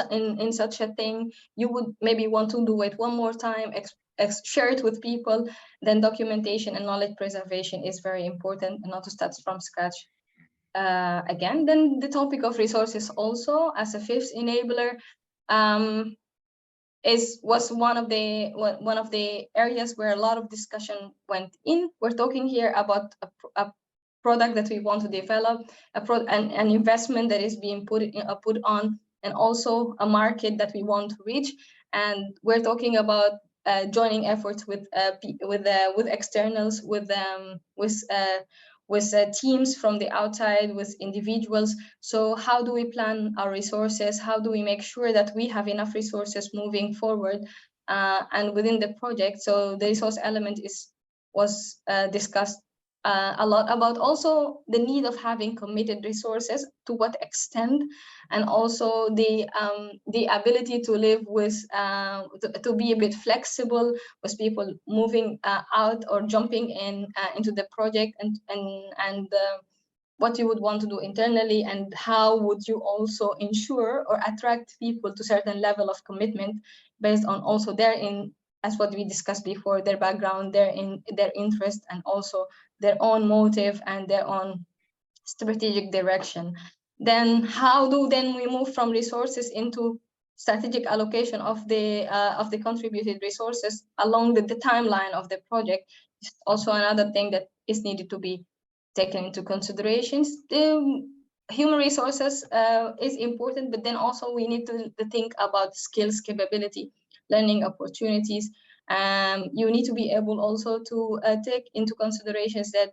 such a thing, you would maybe want to do it one more time, share it with people. Then documentation and knowledge preservation is very important, and not to start from scratch again. Then the topic of resources also as a fifth enabler was one of the areas where a lot of discussion went in. We're talking here about a product that we want to develop, an investment that is being put on, and also a market that we want to reach. And we're talking about joining efforts with externals, with teams from the outside, with individuals. So how do we plan our resources? How do we make sure that we have enough resources moving forward and within the project? So the resource element was discussed a lot about also the need of having committed resources, to what extent, and also the ability to live with, to be a bit flexible with people moving out or jumping into the project, and what you would want to do internally, and how would you also ensure or attract people to certain level of commitment based on also as what we discussed before, their background, their interest, and also their own motive and their own strategic direction. Then how do we move from resources into strategic allocation of the contributed resources along the timeline of the project? Is also another thing that is needed to be taken into considerations. Human resources is important, but then also we need to think about skills, capability, learning opportunities. You need to be able also to take into considerations that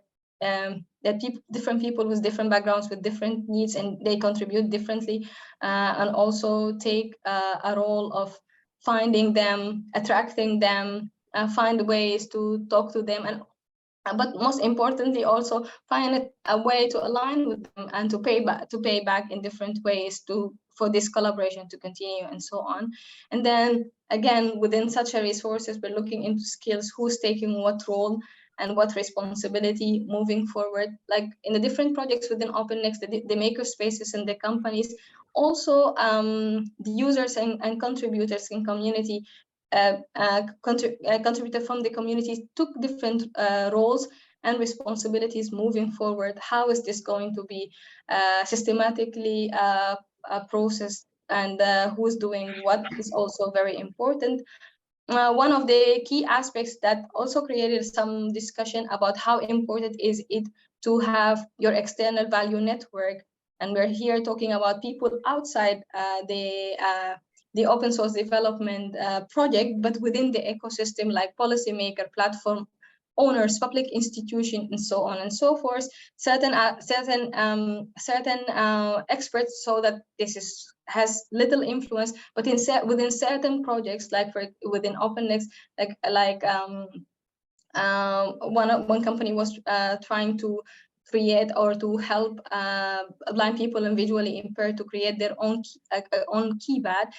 different people with different backgrounds, with different needs, and they contribute differently, and also take a role of finding them, attracting them, find ways to talk to them, and but most importantly also find a way to align with them and to pay back in different ways for this collaboration to continue, and so on. And then again, within such a resources, we're looking into skills, who's taking what role and what responsibility moving forward, like in the different projects within OpenNext, the maker spaces and the companies, also the users and contributors in community, contributor from the communities took different roles and responsibilities moving forward. How is this going to be systematically processed, and who's doing what is also very important. One of the key aspects that also created some discussion about how important is it to have your external value network. And we're here talking about people outside the open source development project, but within the ecosystem, like policymaker, platform owners, public institutions, and so on and so forth. Certain experts saw that this has little influence, but within certain projects, like within OpenNext, one company was trying to create or to help blind people and visually impaired to create their own keypad.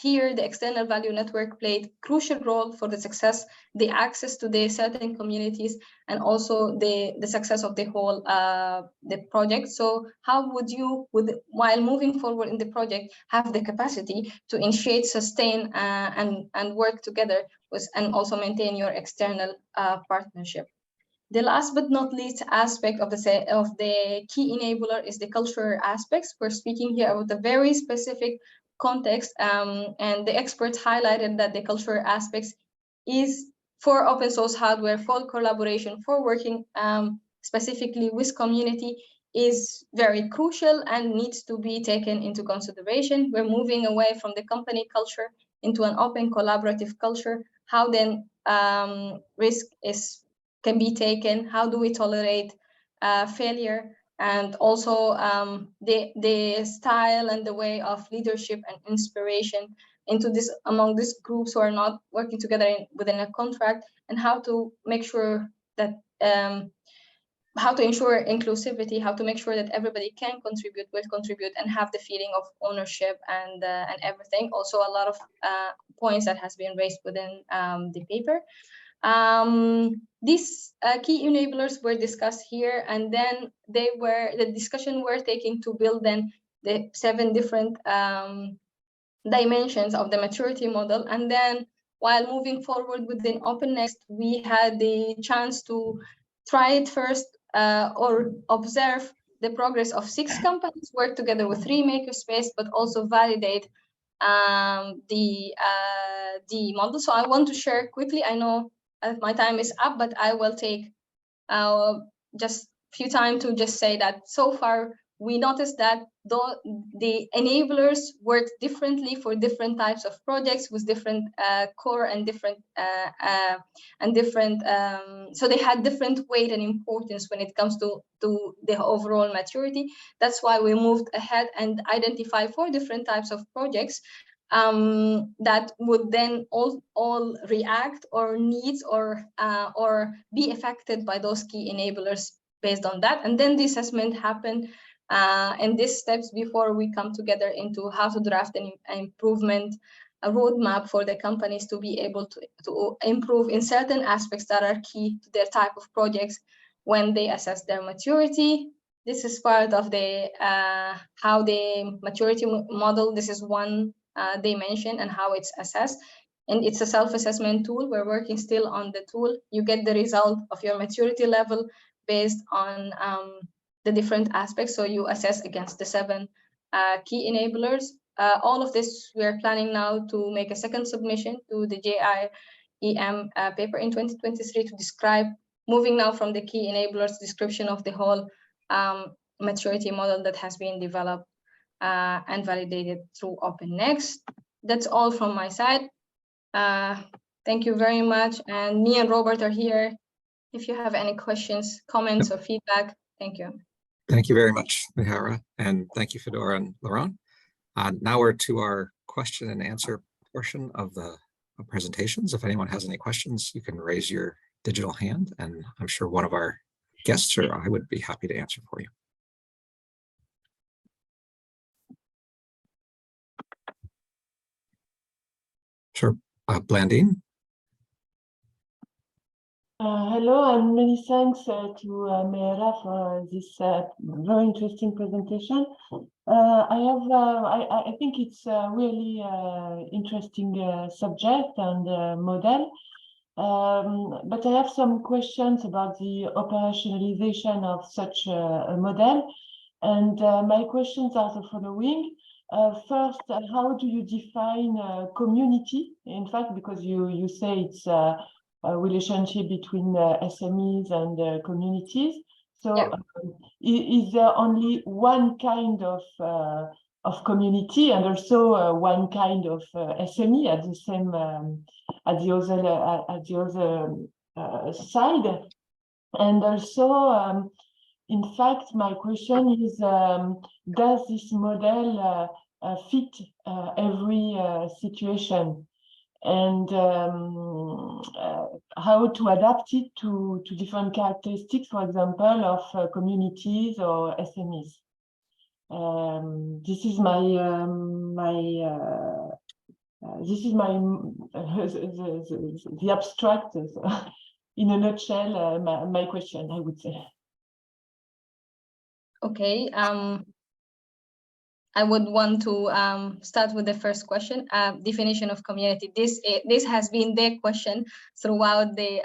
Here, the external value network played crucial role for the success, the access to the certain communities, and also the success of the whole the project. So how would you, while moving forward in the project, have the capacity to initiate, sustain, and work together with, and also maintain your external partnership? The last but not least aspect of the key enabler is the cultural aspects. We're speaking here about a very specific context, and the experts highlighted that the cultural aspects is for open source hardware, for collaboration, for working specifically with community, is very crucial and needs to be taken into consideration. We're moving away from the company culture into an open collaborative culture. How then risk can be taken? How do we tolerate failure? And also the style and the way of leadership and inspiration into this among these groups who are not working together within a contract, and how to make sure that how to ensure inclusivity, how to make sure that everybody can contribute, will contribute, and have the feeling of ownership and everything. Also, a lot of points that has been raised within the paper. These key enablers were discussed here, and then the discussion were taken to build then the 7 different dimensions of the maturity model. And then while moving forward within OpenNext, we had the chance to try it first or observe the progress of 6 companies, work together with 3 makerspace, but also validate the model. So I want to share quickly. I know my time is up, but I will take just a few time to just say that so far we noticed that the enablers work differently for different types of projects with different core and different so they had different weight and importance when it comes to the overall maturity. That's why we moved ahead and identified 4 different types of projects that would then all react or needs or be affected by those key enablers based on that. And then the assessment happened and these steps before we come together into how to draft an improvement, a roadmap for the companies to be able to improve in certain aspects that are key to their type of projects when they assess their maturity. This is part of the how the maturity model, this is one dimension and how it's assessed. And it's a self-assessment tool. We're working still on the tool. You get the result of your maturity level based on the different aspects. So you assess against the 7 key enablers. All of this, we are planning now to make a second submission to the JIEM paper in 2023 to describe, moving now from the key enablers description of the whole maturity model that has been developed and validated through OpenNext. That's all from my side. Thank you very much. And me and Robert are here if you have any questions, comments, or feedback. Thank you. Thank you very much, Mehera, and thank you, Fedoua and Laurent. Now we're to our question and answer portion of the presentations. If anyone has any questions, you can raise your digital hand, and I'm sure one of our guests or I would be happy to answer for you. Sure, Blandine. Hello, and many thanks to Mehera for this very interesting presentation. I think it's a really interesting subject and model, but I have some questions about the operationalization of such a model. And my questions are the following. First, how do you define community? In fact, because you say it's a relationship between SMEs and communities. So Yeah. Is there only one kind of community and also one kind of SME at the same at the other side? And also, in fact, my question is, does this model fit every situation? And how to adapt it to different characteristics, for example, of communities or SMEs. This is my the abstract, in a nutshell, my question, I would say. Okay. I would want to start with the first question, definition of community. This has been the question throughout the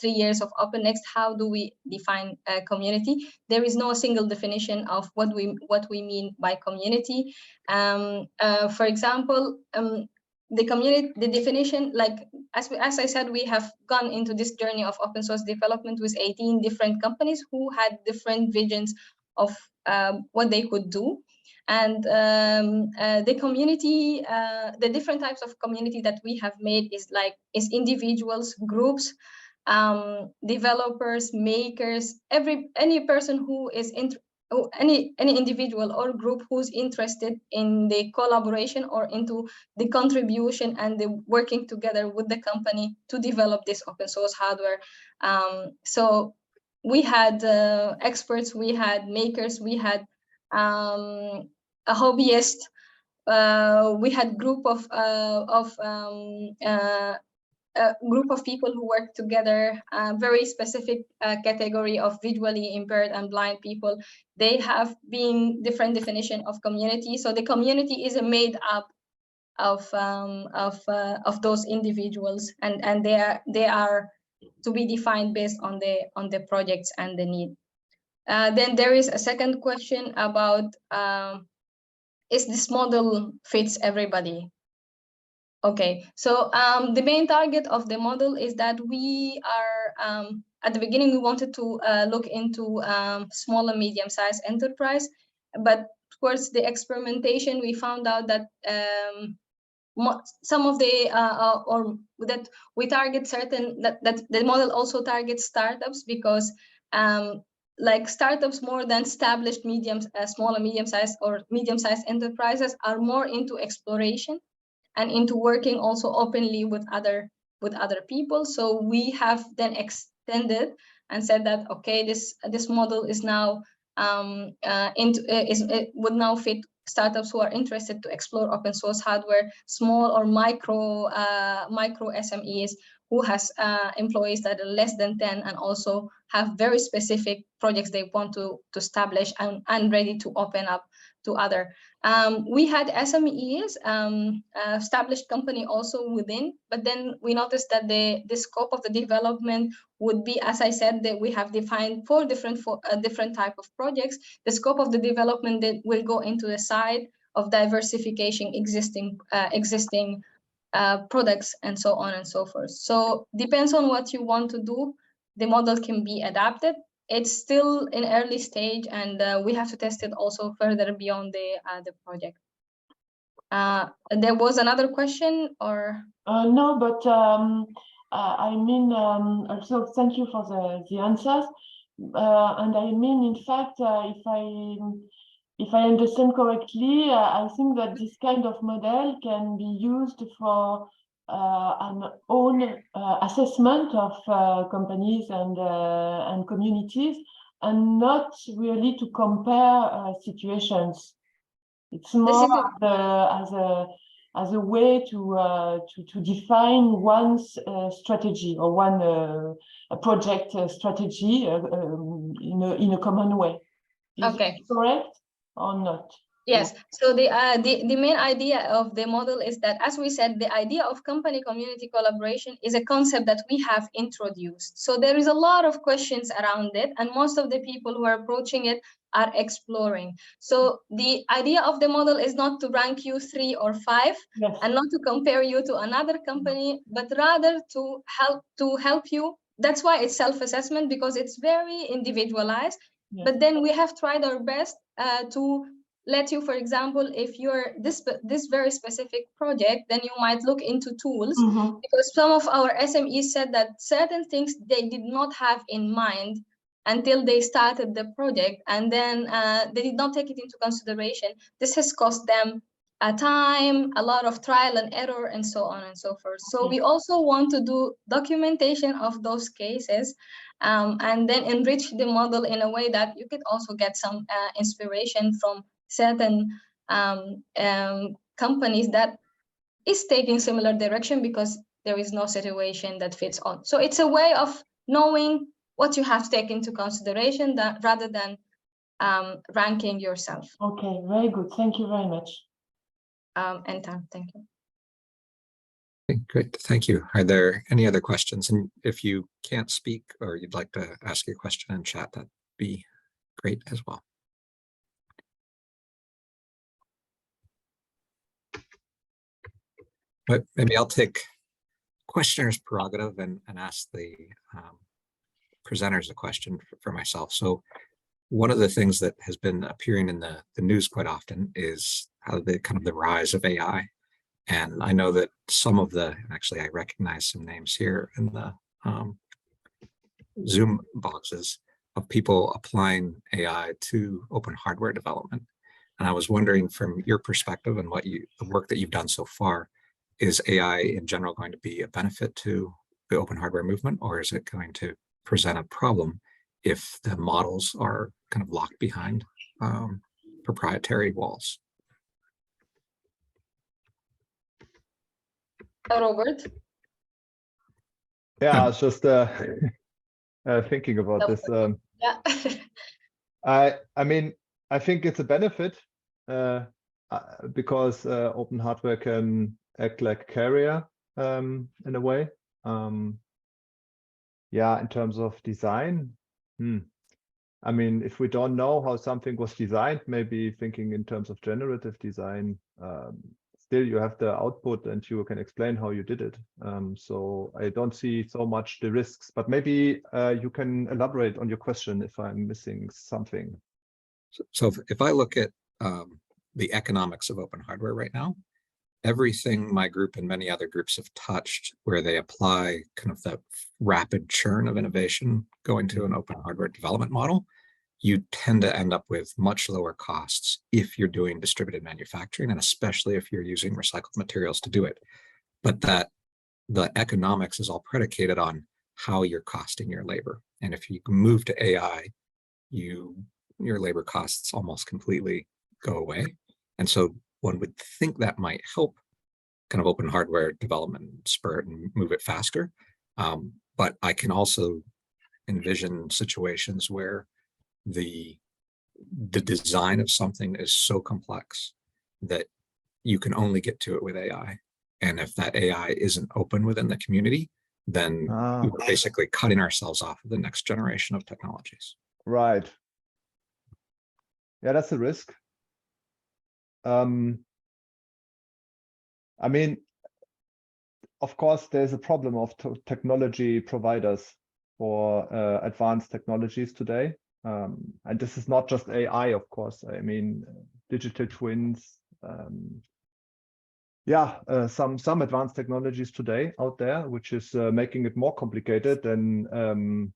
3 years of OpenNext. How do we define community? There is no single definition of what we mean by community. For example, the definition, like as I said, we have gone into this journey of open source development with 18 different companies who had different visions of what they could do. And the community, the different types of community that we have made is individuals, groups, developers, makers, any person who is any individual or group who's interested in the collaboration or into the contribution and the working together with the company to develop this open source hardware. So we had experts, we had makers, we had a hobbyist, we had a group of people who work together, very specific category of visually impaired and blind people. They have been different definition of community. So the community is made up of those individuals, and they are to be defined based on the projects and the need. Then there is a second question about is this model fits everybody? Okay, so the main target of the model is that we are, at the beginning, we wanted to look into small and medium-sized enterprise, but towards the experimentation, we found out that some of the, or that we target certain, that the model also targets startups, because like startups more than established small and medium-sized or medium-sized enterprises are more into exploration and into working also openly with other people. So we have then extended and said that, okay, this model is now would now fit startups who are interested to explore open source hardware, small or micro SMEs who has employees that are less than 10 and also have very specific projects they want to establish and ready to open up to other. We had SMEs, established company also within, but then we noticed that the scope of the development would be, as I said, that we have defined four different type of projects. The scope of the development that will go into the side of diversification existing products and so on and so forth. So depends on what you want to do. The model can be adapted. It's still in early stage, and we have to test it also further beyond the project. There was another question, or no, but I mean, also thank you for the answers. And I mean, in fact, if I understand correctly, I think that this kind of model can be used for an own assessment of companies and communities, and not really to compare situations. It's more as a way to define one's strategy or one project strategy in a common way. Is it correct or not? Yes. So the main idea of the model is that, as we said, the idea of company community collaboration is a concept that we have introduced. So there is a lot of questions around it, and most of the people who are approaching it are exploring. So the idea of the model is not to rank you 3 or 5, yes, and not to compare you to another company, but rather to help you. That's why it's self-assessment, because it's very individualized. Yes. But then we have tried our best to let you, for example, if you're this very specific project, then you might look into tools, because some of our SMEs said that certain things they did not have in mind until they started the project, and then they did not take it into consideration. This has cost them time, a lot of trial and error, and so on and so forth. So we also want to do documentation of those cases, and then enrich the model in a way that you could also get some inspiration from certain companies that is taking similar direction, because there is no situation that fits all. So it's a way of knowing what you have to take into consideration, that rather than ranking yourself. Okay, very good. Thank you very much. Anytime. Thank you. Okay, great. Thank you. Are there any other questions? And if you can't speak or you'd like to ask your question in chat, that'd be great as well. But maybe I'll take questioner's prerogative and ask the presenters a question for myself. So one of the things that has been appearing in the news quite often is how the rise of AI. And I know that some of actually I recognize some names here in the Zoom boxes of people applying AI to open hardware development. And I was wondering, from your perspective and the work that you've done so far, is AI in general going to be a benefit to the open hardware movement, or is it going to present a problem if the models are kind of locked behind proprietary walls. Robert? Yeah, I was just thinking about this. Yeah. I mean, I think it's a benefit because open hardware can act like carrier in a way. Yeah, in terms of design, I mean, if we don't know how something was designed, maybe thinking in terms of generative design, still you have the output and you can explain how you did it. So I don't see so much the risks, but maybe you can elaborate on your question if I'm missing something. So if I look at the economics of open hardware right now, everything my group and many other groups have touched where they apply kind of the rapid churn of innovation going to an open hardware development model, you tend to end up with much lower costs if you're doing distributed manufacturing, and especially if you're using recycled materials to do it. But that the economics is all predicated on how you're costing your labor. And if you move to AI, your labor costs almost completely go away. And so one would think that might help kind of open hardware development spur it and move it faster. But I can also envision situations where the design of something is so complex that you can only get to it with AI. And if that AI isn't open within the community, then we're basically cutting ourselves off of the next generation of technologies. Right. Yeah, that's a risk. I mean, of course, there's a problem of technology providers for advanced technologies today. And this is not just AI, of course. I mean, digital twins, some advanced technologies today out there, which is making it more complicated than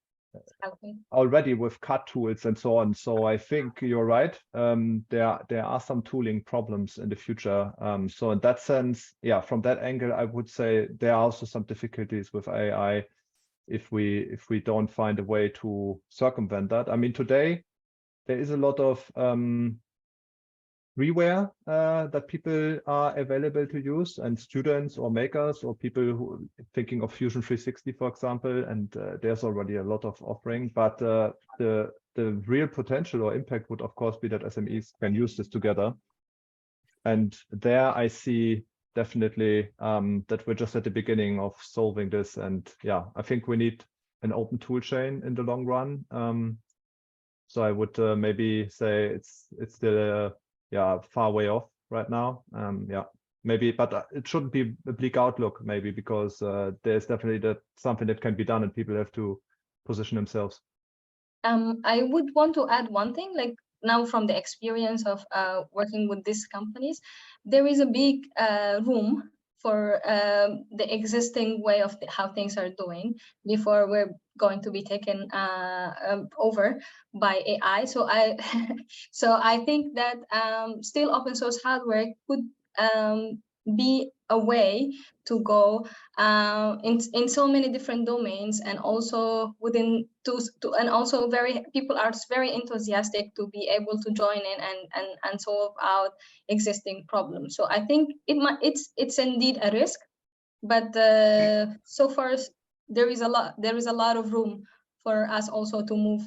already with CAD tools and so on. So I think you're right. There are some tooling problems in the future. So in that sense, yeah, from that angle, I would say there are also some difficulties with AI if we don't find a way to circumvent that. I mean, today there is a lot of freeware that people are available to use, and students or makers or people who thinking of Fusion 360, for example, and there's already a lot of offering, but the real potential or impact would of course be that SMEs can use this together. And there I see definitely that we're just at the beginning of solving this. And yeah, I think we need an open tool chain in the long run. So I would maybe say it's still far way off right now. Maybe, but it shouldn't be a bleak outlook, maybe, because there's definitely something that can be done and people have to position themselves. I would want to add one thing, like now from the experience of working with these companies, there is a big room for the existing way of how things are doing before we're going to be taken over by AI. So I think that still open source hardware could be a way to go in so many different domains, and also within and also people are very enthusiastic to be able to join in and solve out existing problems. So I think it's indeed a risk, but so far there is a lot of room for us also to move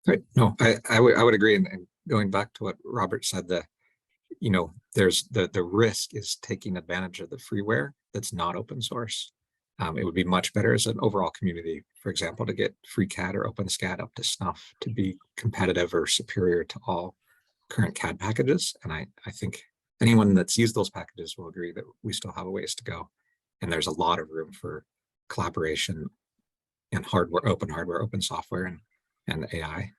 Right. No, I would agree. And going back to what Robert said, there's the risk is taking advantage of the freeware that's not open source. It would be much better as an overall community, for example, to get FreeCAD or OpenSCAD up to snuff to be competitive or superior to all current CAD packages. And I think anyone that's used those packages will agree that we still have a ways to go. And there's a lot of room for collaboration and open hardware, open software, and AI.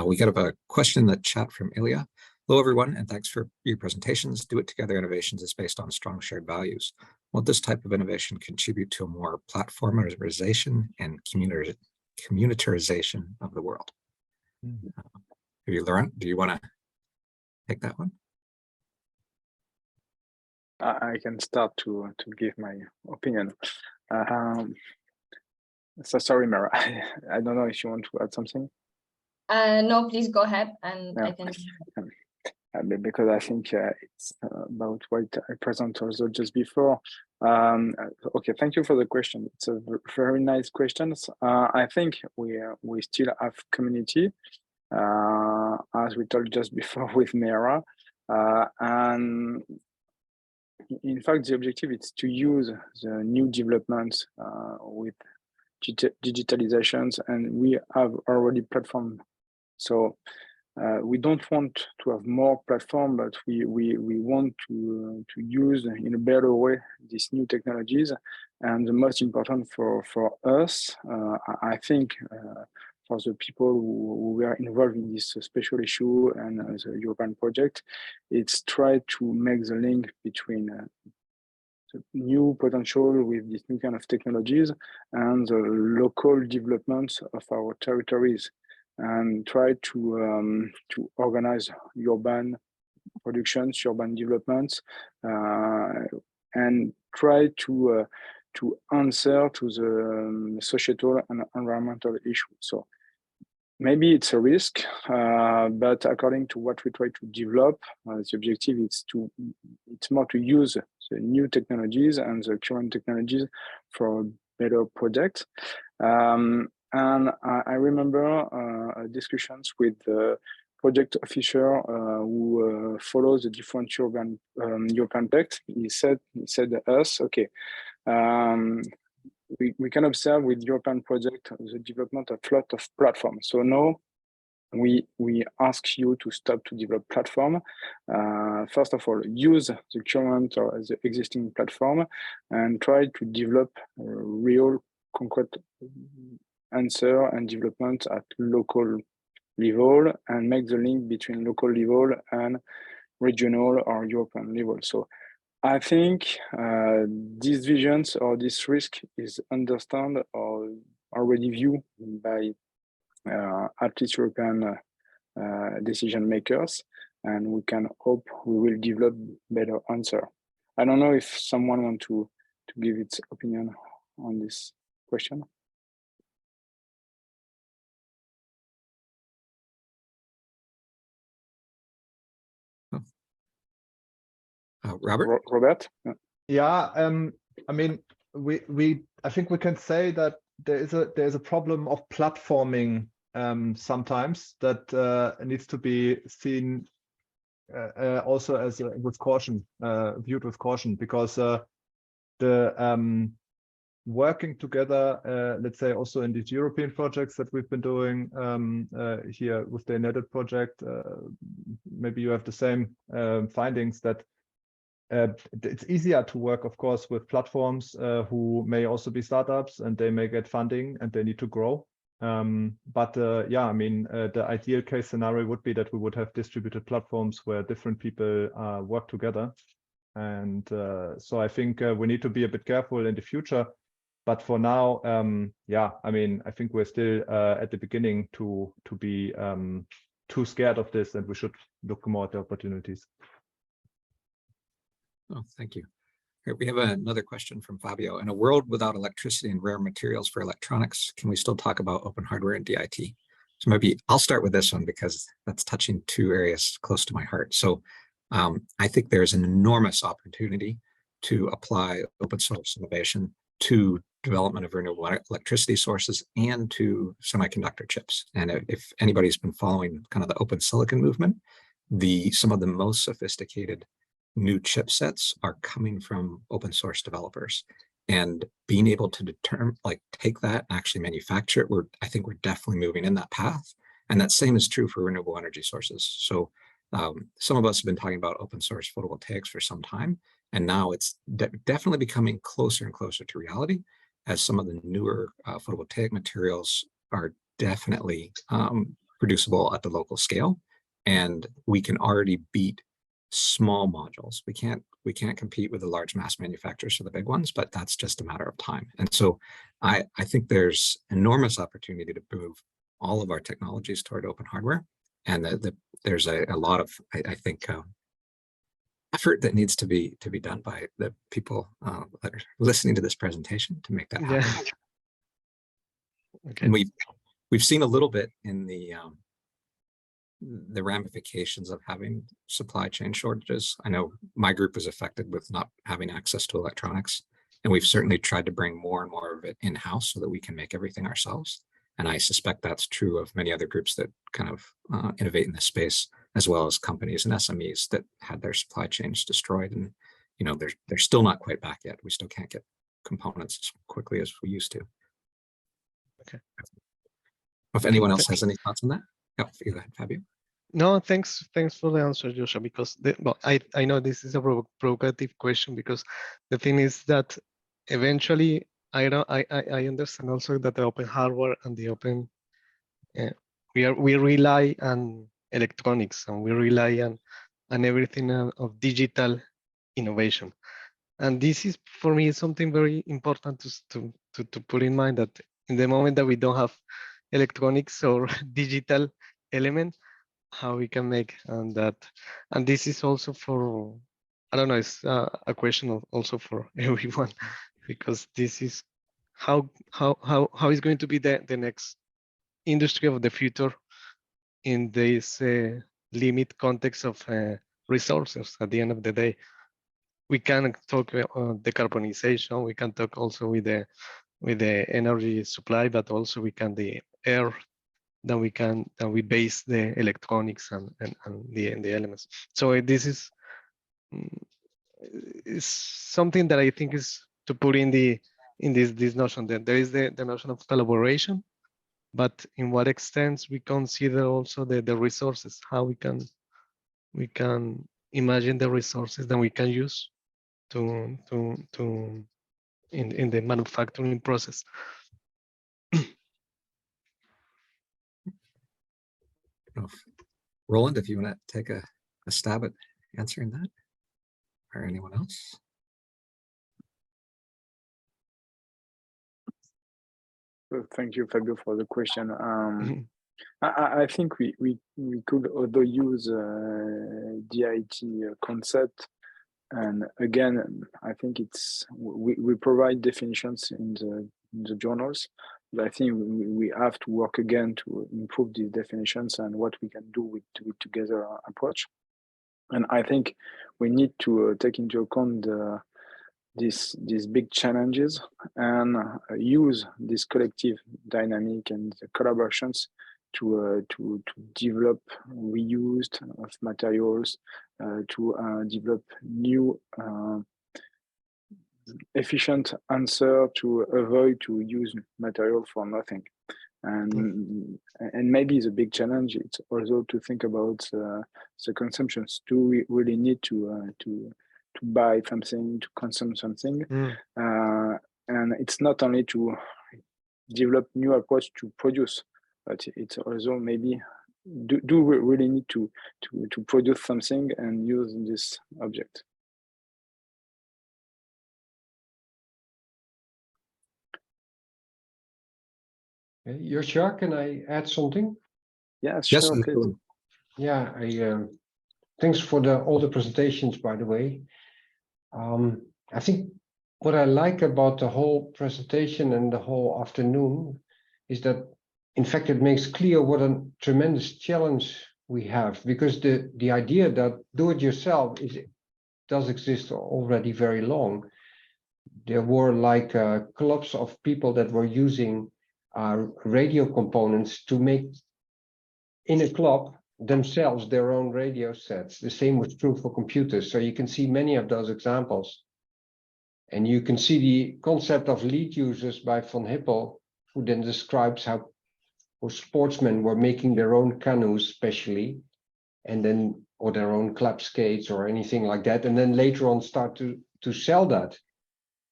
We got a question in the chat from Ilya. Hello, everyone, and thanks for your presentations. Do It Together Innovations is based on strong shared values. Will this type of innovation contribute to a more platformization and communitarization of the world? Laurent, do you want to take that one? I can start to give my opinion. So sorry, Mehera. I don't know if you want to add something. No, please go ahead, and Yeah. I can. Because I think it's about what I presented also just before. Okay, thank you for the question. It's a very nice question. I think we still have community, as we told just before with Mehera, and in fact the objective is to use the new developments with digitalizations, and we have already platform. So we don't want to have more platform, but we want to use in a better way these new technologies. And the most important for us, I think, for the people who were involved in this special issue and the European project, it's try to make the link between the new potential with these new kind of technologies and the local developments of our territories, and try to organize urban productions, urban developments, and try to answer to the societal and environmental issues. So maybe it's a risk, but according to what we try to develop, the objective is it's more to use the new technologies and the current technologies for better projects. And I remember discussions with the project officer who follows the different European projects. He said to us, okay, we can observe with European project the development of a lot of platforms. So now we ask you to stop to develop platform. First of all, use the current or the existing platform and try to develop real concrete answer and development at local level, and make the link between local level and regional or European level. So I think these visions or this risk is understood or already viewed by at least European decision makers, and we can hope we will develop better answer. I don't know if someone wants to give its opinion on this question. Robert? Yeah, I mean, I think we can say that there is a problem of platforming sometimes that needs to be seen also as with caution, viewed with caution, because the working together, let's say also in these European projects that we've been doing here with the Netted project, maybe you have the same findings that it's easier to work, of course, with platforms who may also be startups, and they may get funding and they need to grow. But yeah, I mean, the ideal case scenario would be that we would have distributed platforms where different people work together. And so I think we need to be a bit careful in the future. But for now, yeah, I mean, I think we're still at the beginning to be too scared of this, and we should look more at the opportunities. Oh, thank you. Here, we have another question from Fabio. In a world without electricity and rare materials for electronics, can we still talk about open hardware and DIT? So maybe I'll start with this one because that's touching two areas close to my heart. So I think there's an enormous opportunity to apply open source innovation to development of renewable electricity sources and to semiconductor chips. And if anybody's been following kind of the open silicon movement, some of the most sophisticated new chipsets are coming from open source developers, and being able to take that and actually manufacture it, I think we're definitely moving in that path. And that same is true for renewable energy sources. So some of us have been talking about open source photovoltaics for some time, and now it's definitely becoming closer and closer to reality, as some of the newer photovoltaic materials are definitely producible at the local scale, and we can already beat small modules. We can't compete with the large mass manufacturers for the big ones, but that's just a matter of time. And so I think there's enormous opportunity to move all of our technologies toward open hardware, and there's a lot of I think effort that needs to be done by the people that are listening to this presentation to make that happen. And we've seen a little bit in the ramifications of having supply chain shortages. I know my group was affected with not having access to electronics, and we've certainly tried to bring more and more of it in-house so that we can make everything ourselves. And I suspect that's true of many other groups that kind of innovate in this space, as well as companies and SMEs that had their supply chains destroyed. And, you know, they're still not quite back yet. We still can't get components as quickly as we used to. Okay. If anyone else has any thoughts on that? Yep, go ahead, Fabio. No, thanks for the answer, Joshua, because I know this is a provocative question, because the thing is that eventually I understand also that the open hardware and the open we rely on electronics, and we rely on everything of digital innovation. And this is, for me, something very important to put in mind, that in the moment that we don't have electronics or digital element, how we can make that. And this is also for, I don't know, it's a question also for everyone, because this is how is going to be the next industry of the future in this limit context of resources. At the end of the day, we can talk decarbonization, we can talk also with the energy supply, but also we can the air, then we base the electronics and the elements. So this is something that I think is to put in this notion. That there is the notion of collaboration, but in what extent we consider also the resources, how we can imagine the resources that we can use to in the manufacturing process. Roland, if you want to take a stab at answering that, or anyone else? Thank you, Fabio, for the question. I think we could also use DIT concept, and again, I think it's we provide definitions in the journals, but I think we have to work again to improve these definitions and what we can do with together approach. And I think we need to take into account these big challenges and use this collective dynamic and the collaborations to develop reused of materials, to develop new efficient answer to avoid to use material for nothing. And maybe the big challenge is also to think about the consumptions. Do we really need to buy something, to consume something? And it's not only to develop new approach to produce, but it's also maybe do we really need to produce something and use this object? Joshua, can I add something? Yes, Yes, sure, please. Yeah, thanks for all the presentations, by the way. I think what I like about the whole presentation and the whole afternoon is that, in fact, it makes clear what a tremendous challenge we have, because the idea that do-it-yourself does exist already very long. There were like clubs of people that were using radio components to make in a club themselves their own radio sets. The same was true for computers. So you can see many of those examples. And you can see the concept of lead users by von Hippel, who then describes how sportsmen were making their own canoes specially, and then or their own club skates or anything like that, and then later on start to sell that.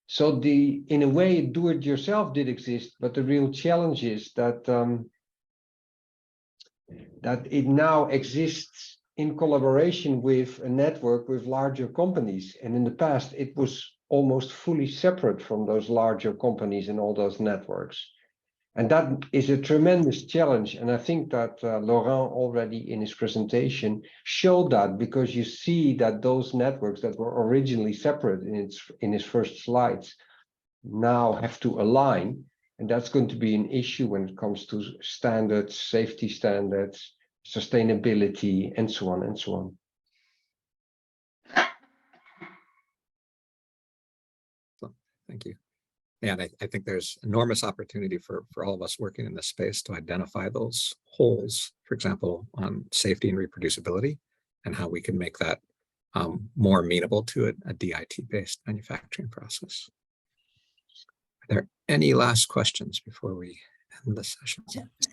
So in a way, do-it-yourself did exist, but the real challenge is that that it now exists in collaboration with a network with larger companies. And in the past, it was almost fully separate from those larger companies and all those networks. And that is a tremendous challenge. And I think that Laurent already in his presentation showed that, because you see that those networks that were originally separate in his first slides now have to align. And that's going to be an issue when it comes to standards, safety standards, sustainability, and so on and so on. Thank you. And I think there's enormous opportunity for all of us working in this space to identify those holes, for example, on safety and reproducibility, and how we can make that more amenable to a DIT-based manufacturing process. Are there any last questions before we end the session?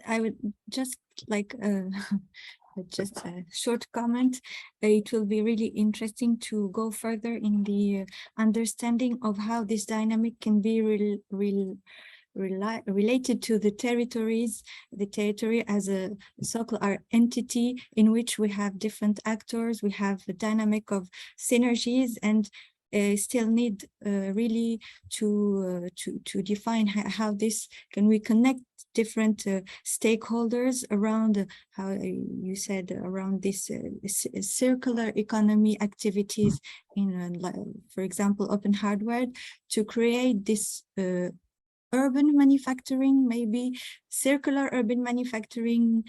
I would just like just a short comment. It will be really interesting to go further in the understanding of how this dynamic can be related to the territories, the territory as a circular entity in which we have different actors, we have a dynamic of synergies, and still need really to define how this can we connect different stakeholders around how you said around this circular economy activities in for example open hardware to create this urban manufacturing, maybe circular urban manufacturing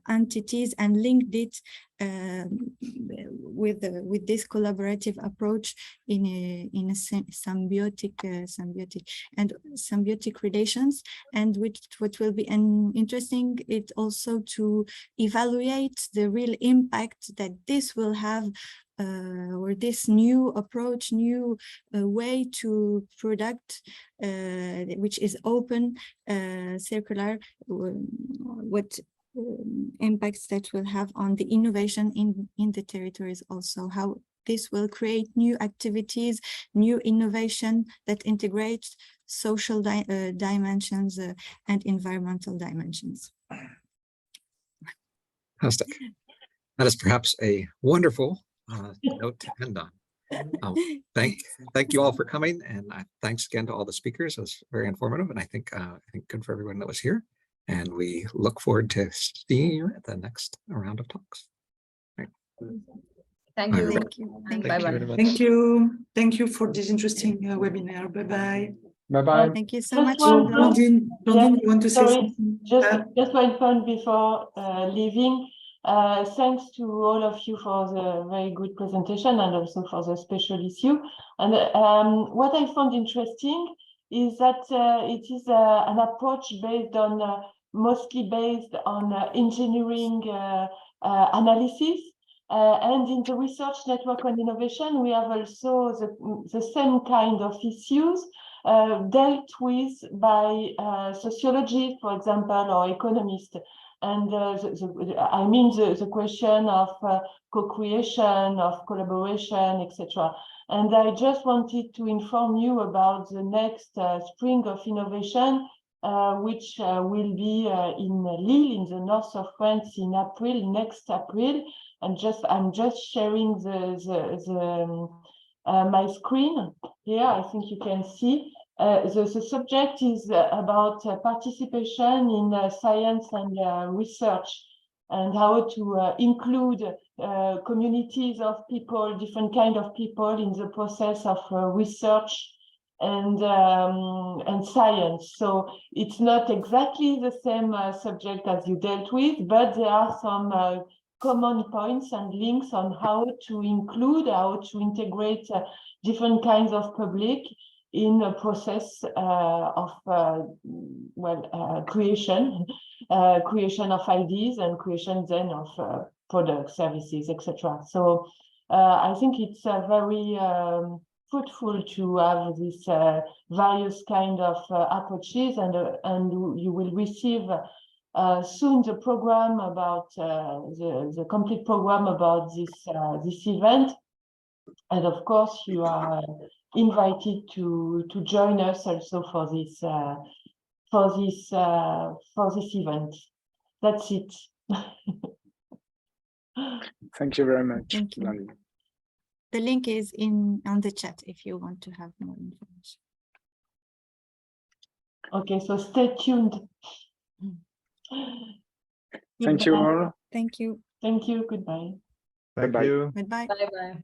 entities, and linked it with this collaborative approach in a symbiotic relations, and what will be interesting it also to evaluate the real impact that this will have or this new approach, new way to product, which is open, circular, what impacts that will have on the innovation in the territories also, how this will create new activities, new innovation that integrates social dimensions and environmental dimensions. Fantastic. That is perhaps a wonderful note to end on. Thank you all for coming, and thanks again to all the speakers. It was very informative, and I think good for everyone that was here. And we look forward to seeing you at the next round of talks. Right. Thank you. Thank you. And Thank you bye-bye. very much. Thank you. Thank you for this interesting webinar. Bye-bye. Bye-bye. Thank you so Just much. one point. Blondine, you want to say Sorry, something? just one point before leaving. Thanks to all of you for the very good presentation and also for the special issue. And what I found interesting is that it is an approach based on mostly based on engineering analysis. And in the research network on innovation, we have also the same kind of issues dealt with by sociologists, for example, or economists. And I mean the question of co-creation, of collaboration, etc. And I just wanted to inform you about the next Spring of Innovation, which will be in Lille, in the north of France, in April, next April. And I'm just sharing my screen here. I think you can see. The subject is about participation in science and research, and how to include communities of people, different kind of people, in the process of research and science. So it's not exactly the same subject as you dealt with, but there are some common points and links on how to include, how to integrate different kinds of public in a process of creation of ideas and creation then of products, services, etc. So I think it's very fruitful to have these various kind of approaches, and you will receive soon the program about the complete program about this event. And of course, you are invited to join us also for this event. That's it. Thank you very much. Thank you. Blondine. The link is on the chat if you want to have more information. Okay, so stay tuned. Thank you all. Thank you. Thank you. Goodbye. Thank Bye-bye. you. Goodbye. Bye-bye.